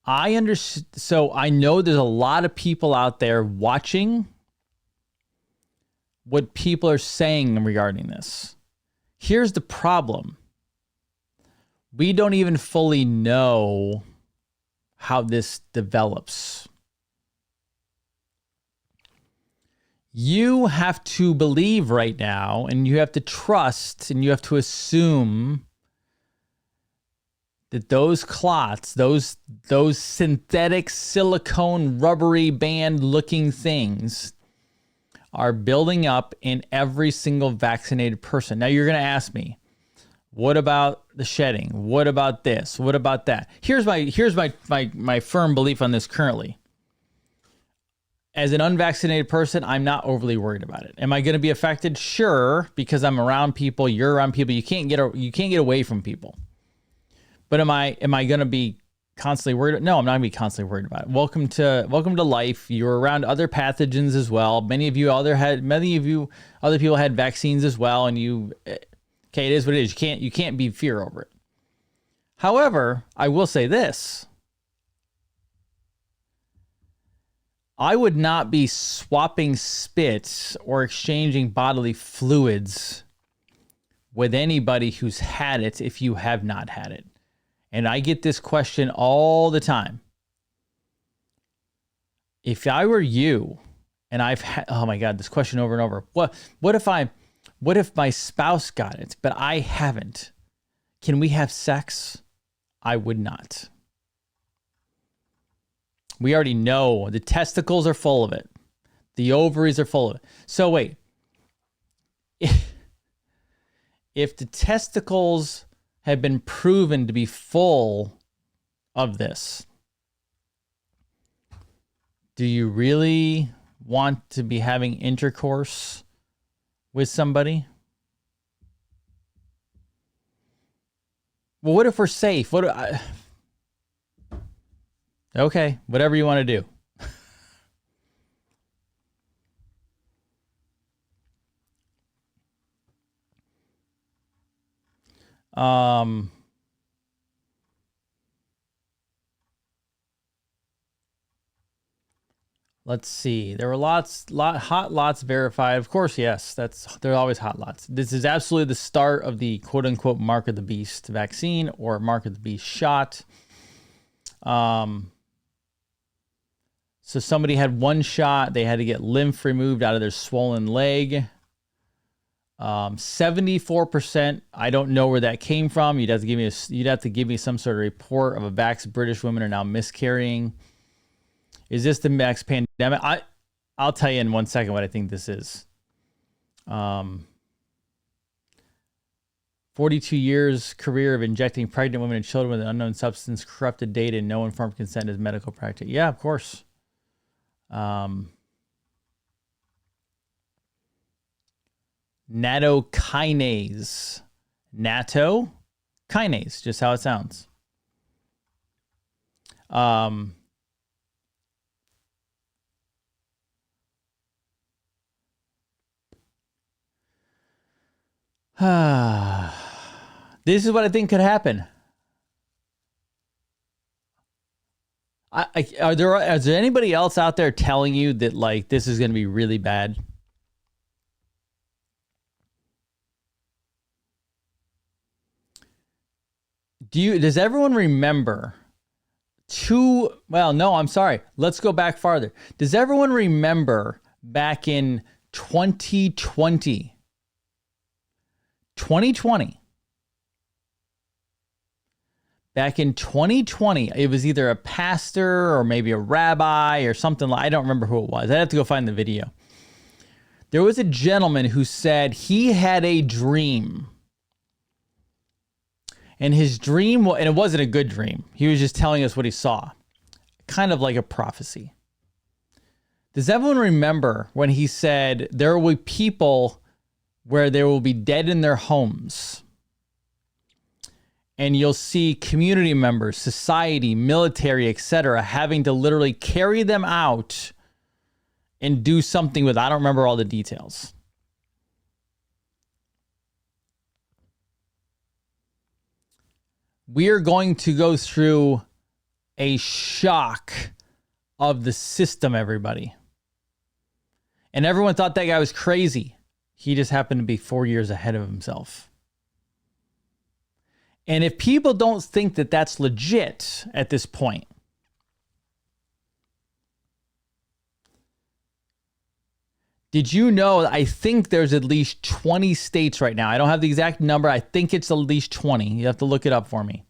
I understand. So I know there's a lot of people out there watching what people are saying regarding this. Here's the problem. We don't even fully know how this develops. You have to believe right now, and you have to trust, and you have to assume that those clots, those synthetic silicone rubbery band looking things are building up in every single vaccinated person. Now you're going to ask me, what about the shedding? What about this? What about that? Here's my firm belief on this currently. As an unvaccinated person, I'm not overly worried about it. Am I going to be affected? Sure, because I'm around people, you're around people. You can't get away from people. But am I going to be constantly worried? No, I'm not going to be constantly worried about it. Welcome to life. You're around other pathogens as well. Many of you other people had vaccines as well, and okay, it is what it is. You can't be fear over it. However, I will say this. I would not be swapping spits or exchanging bodily fluids with anybody who's had it if you have not had it. And I get this question all the time. If I were you, and I've had, oh my God, this question over and over. What if my spouse got it, but I haven't? Can we have sex? I would not. We already know the testicles are full of it. The ovaries are full of it. So wait, if the testicles have been proven to be full of this, do you really want to be having intercourse with somebody? Well, what if we're safe? Okay, whatever you want to do. Let's see. There were hot lots verified. Of course, yes. There are always hot lots. This is absolutely the start of the quote unquote Mark of the Beast vaccine or Mark of the Beast shot. So somebody had one shot. They had to get lymph removed out of their swollen leg. 74%. I don't know where that came from. You'd have to give me some sort of report of a vax British women are now miscarrying. Is this the next pandemic? I'll tell you in 1 second what I think this is. 42 years career of injecting pregnant women and children with an unknown substance, corrupted data, and no informed consent is medical practice. Yeah, of course. Nattokinase. Nattokinase, just how it sounds. This is what I think could happen. Is there anybody else out there telling you that like this is going to be really bad? Does everyone remember no, I'm sorry. Let's go back farther. Does everyone remember back in 2020? 2020. Back in 2020, it was either a pastor or maybe a rabbi or something. I don't remember who it was. I'd have to go find the video. There was a gentleman who said he had a dream. And his dream, and it wasn't a good dream. He was just telling us what he saw. Kind of like a prophecy. Does everyone remember when he said there will be people where there will be dead in their homes? And you'll see community members, society, military, etc., having to literally carry them out and do something with. I don't remember all the details. We are going to go through a shock of the system, everybody. And everyone thought that guy was crazy. He just happened to be 4 years ahead of himself. And if people don't think that that's legit at this point, did you know, I think there's at least 20 states right now. I don't have the exact number. I think it's at least 20. You have to look it up for me.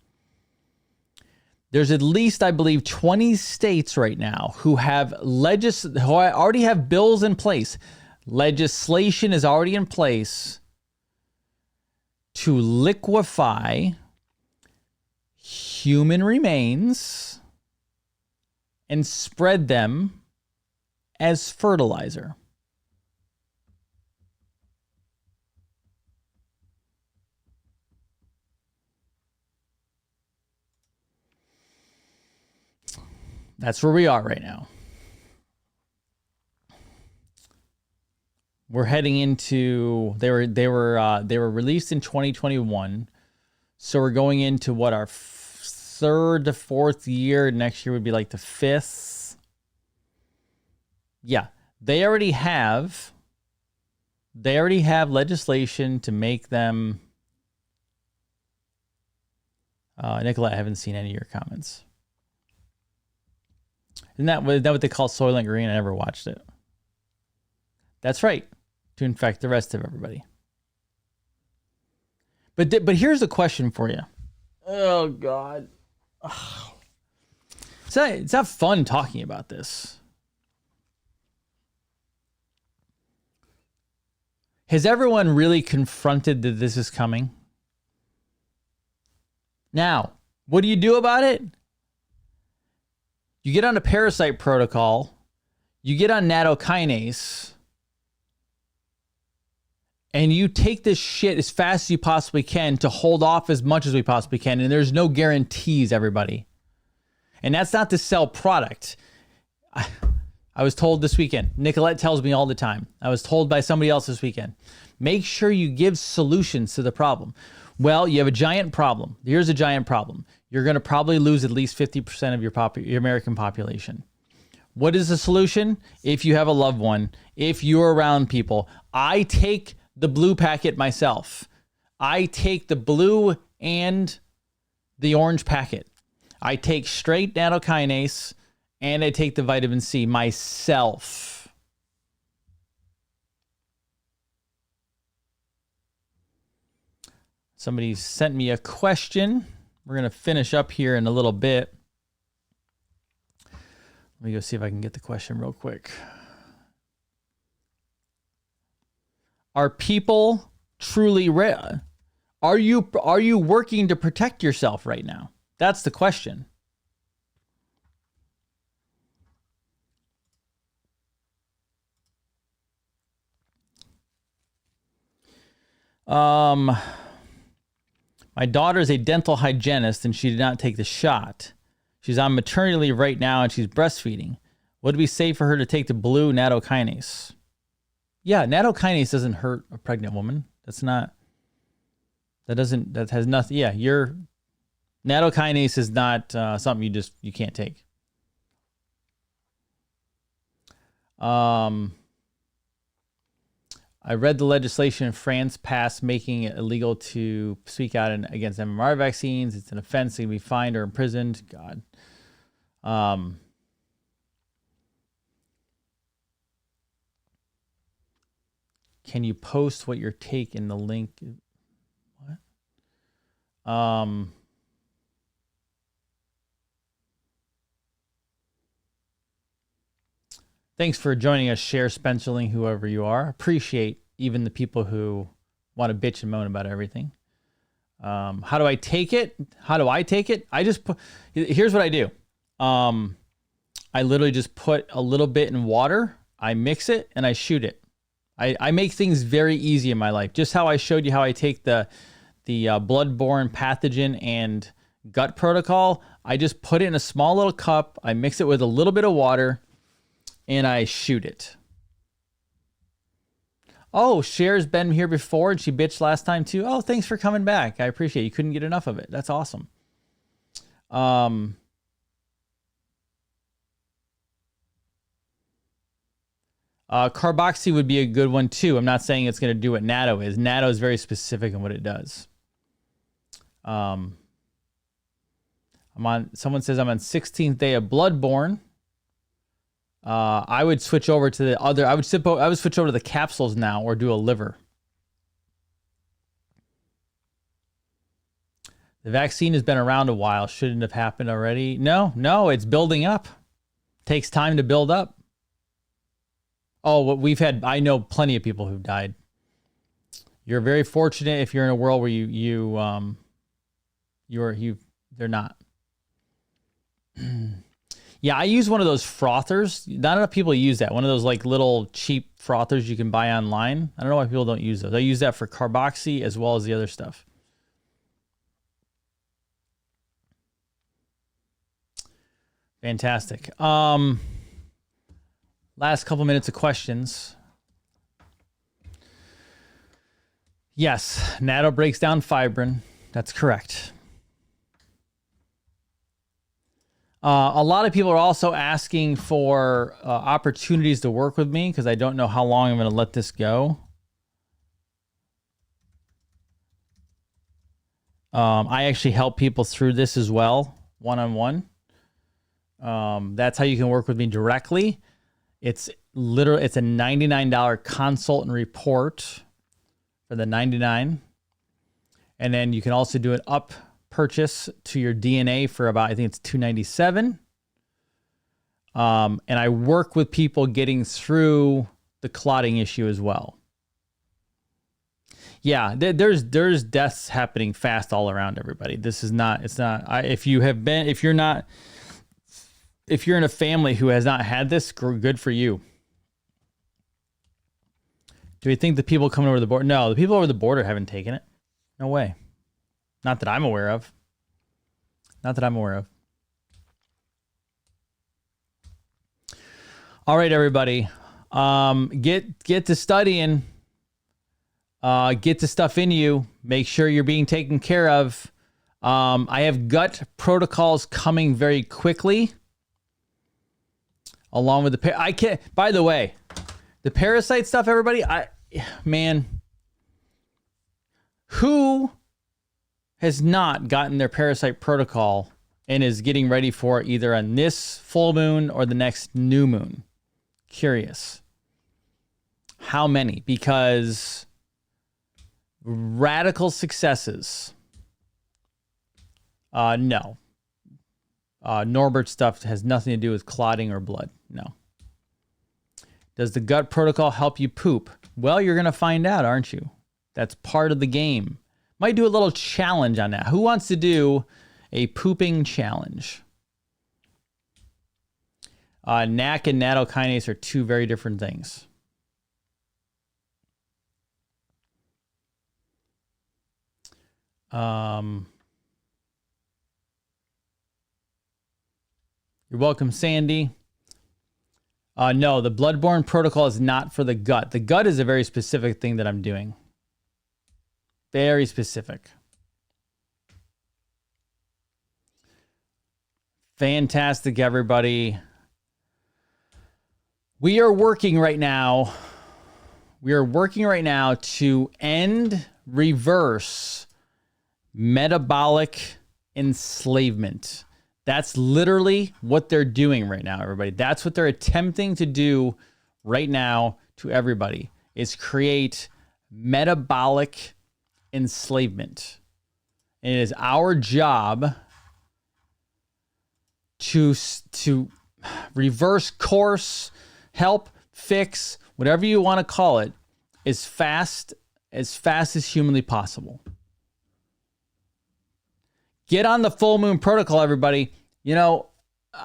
There's at least, I believe, 20 states right now who already have bills in place. Legislation is already in place to liquefy human remains and spread them as fertilizer. That's where we are right now. We're heading into, they were released in 2021. So we're going into what, our third to fourth year. Next year would be like the fifth. Yeah, they already have legislation to make them. Nicolette, I haven't seen any of your comments. Isn't that what they call Soylent Green? I never watched it. That's right. To infect the rest of everybody. But here's the question for you. Oh, God. Oh. It's not fun talking about this. Has everyone really confronted that this is coming? Now, what do you do about it? You get on a parasite protocol, you get on nattokinase, and you take this shit as fast as you possibly can to hold off as much as we possibly can. And there's no guarantees, everybody. And that's not to sell product. I was told this weekend, Nicolette tells me all the time. I was told by somebody else this weekend, make sure you give solutions to the problem. Well, you have a giant problem. Here's a giant problem. You're going to probably lose at least 50% of your American population. What is the solution? If you have a loved one, if you're around people, I take the blue packet myself. I take the blue and the orange packet. I take straight nattokinase and I take the vitamin C myself. Somebody sent me a question. We're going to finish up here in a little bit. Let me go see if I can get the question real quick. Are people truly rare? Are you working to protect yourself right now? That's the question. My daughter is a dental hygienist and she did not take the shot. She's on maternity leave right now and she's breastfeeding. Would it be safe for her to take the blue nattokinase? Yeah, nattokinase doesn't hurt a pregnant woman. That has nothing. Yeah, nattokinase is not something you can't take. I read the legislation in France passed making it illegal to speak out against MMR vaccines. It's an offense. They can be fined or imprisoned. God. Can you post what your take in the link? What? Thanks for joining us, Share Spencerling, whoever you are. Appreciate even the people who want to bitch and moan about everything. How do I take it? I just put, here's what I do. I literally just put a little bit in water, I mix it, and I shoot it. I make things very easy in my life. Just how I showed you how I take the bloodborne pathogen and gut protocol. I just put it in a small little cup. I mix it with a little bit of water, and I shoot it. Oh, Cher's been here before, and she bitched last time too. Oh, thanks for coming back. I appreciate it. You couldn't get enough of it. That's awesome. Carboxy would be a good one too. I'm not saying it's going to do what natto is. Natto is very specific in what it does. Someone says I'm on 16th day of Bloodborne. I would switch over to the other. I would switch over to the capsules now, or do a liver. The vaccine has been around a while. Shouldn't have happened already. No, it's building up. Takes time to build up. Oh, I know plenty of people who've died. You're very fortunate if you're in a world where they're not. Yeah, I use one of those frothers. Not enough people use that. One of those like little cheap frothers you can buy online. I don't know why people don't use those. I use that for carboxy as well as the other stuff. Fantastic. Last couple minutes of questions. Yes, natto breaks down fibrin. That's correct. A lot of people are also asking for opportunities to work with me because I don't know how long I'm going to let this go. I actually help people through this as well, one-on-one. That's how you can work with me directly. It's a $99 consult and report for the $99. And then you can also do an up purchase to your DNA for about, I think it's $297. And I work with people getting through the clotting issue as well. Yeah, there's deaths happening fast all around everybody. If you're in a family who has not had this, good for you. Do we think the people coming over the border? No, the people over the border haven't taken it. No way. Not that I'm aware of. All right, everybody. Get to studying. Get the stuff in you. Make sure you're being taken care of. I have gut protocols coming very quickly. Along with by the way, the parasite stuff, everybody, who has not gotten their parasite protocol and is getting ready for it either on this full moon or the next new moon? Curious. How many? Because radical successes. No. Norbert stuff has nothing to do with clotting or blood. No. Does the gut protocol help you poop? Well, you're going to find out, aren't you? That's part of the game. Might do a little challenge on that. Who wants to do a pooping challenge? NAC and nattokinase are two very different things. You're welcome, Sandy. No, the bloodborne protocol is not for the gut. The gut is a very specific thing that I'm doing. Very specific. Fantastic, everybody. We are working right now to reverse metabolic enslavement. That's literally what they're doing right now, everybody. That's what they're attempting to do right now to everybody, is create metabolic enslavement. And it is our job to reverse course, help, fix, whatever you want to call it, as fast as humanly possible. Get on the full moon protocol, everybody. You know,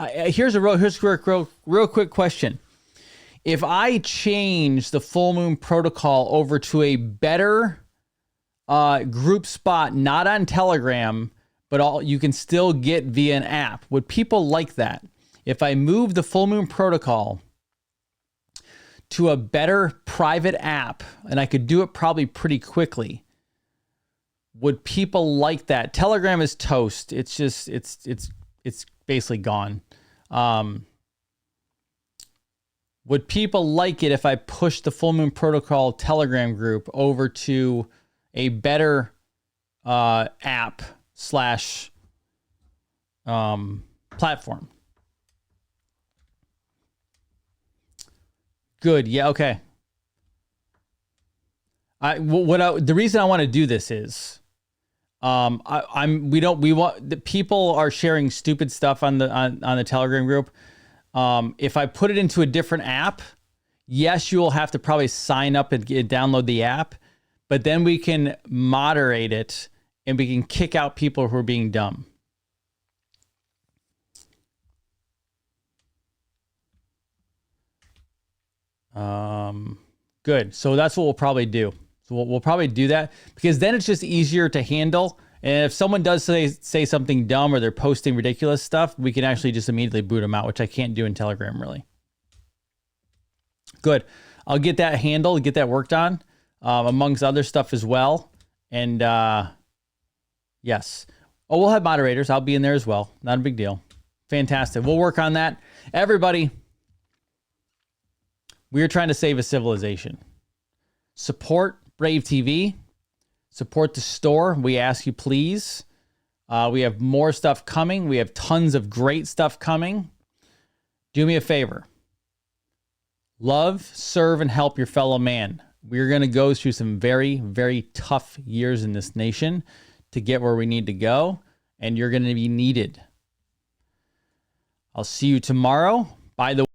here's a real quick question. If I change the full moon protocol over to a better group spot, not on Telegram, but you can still get via an app, would people like that? If I move the full moon protocol to a better private app, and I could do it probably pretty quickly, would people like that? Telegram is toast. It's just, it's basically gone. Would people like it if I pushed the full moon protocol Telegram group over to a better app / platform? Good. Yeah. Okay. The reason I want to do this is, the people are sharing stupid stuff on the Telegram group. If I put it into a different app, yes, you will have to probably sign up and download the app, but then we can moderate it and we can kick out people who are being dumb. Good. So that's what we'll probably do. So we'll probably do that, because then it's just easier to handle. And if someone does say something dumb or they're posting ridiculous stuff, we can actually just immediately boot them out, which I can't do in Telegram, really. Good. I'll get that handled, get that worked on, amongst other stuff as well. And yes. Oh, we'll have moderators. I'll be in there as well. Not a big deal. Fantastic. We'll work on that. Everybody, we are trying to save a civilization. Support Brave TV. Support the store. We ask you, please. We have more stuff coming. We have tons of great stuff coming. Do me a favor. Love, serve, and help your fellow man. We're going to go through some very, very tough years in this nation to get where we need to go, and you're going to be needed. I'll see you tomorrow. By the way,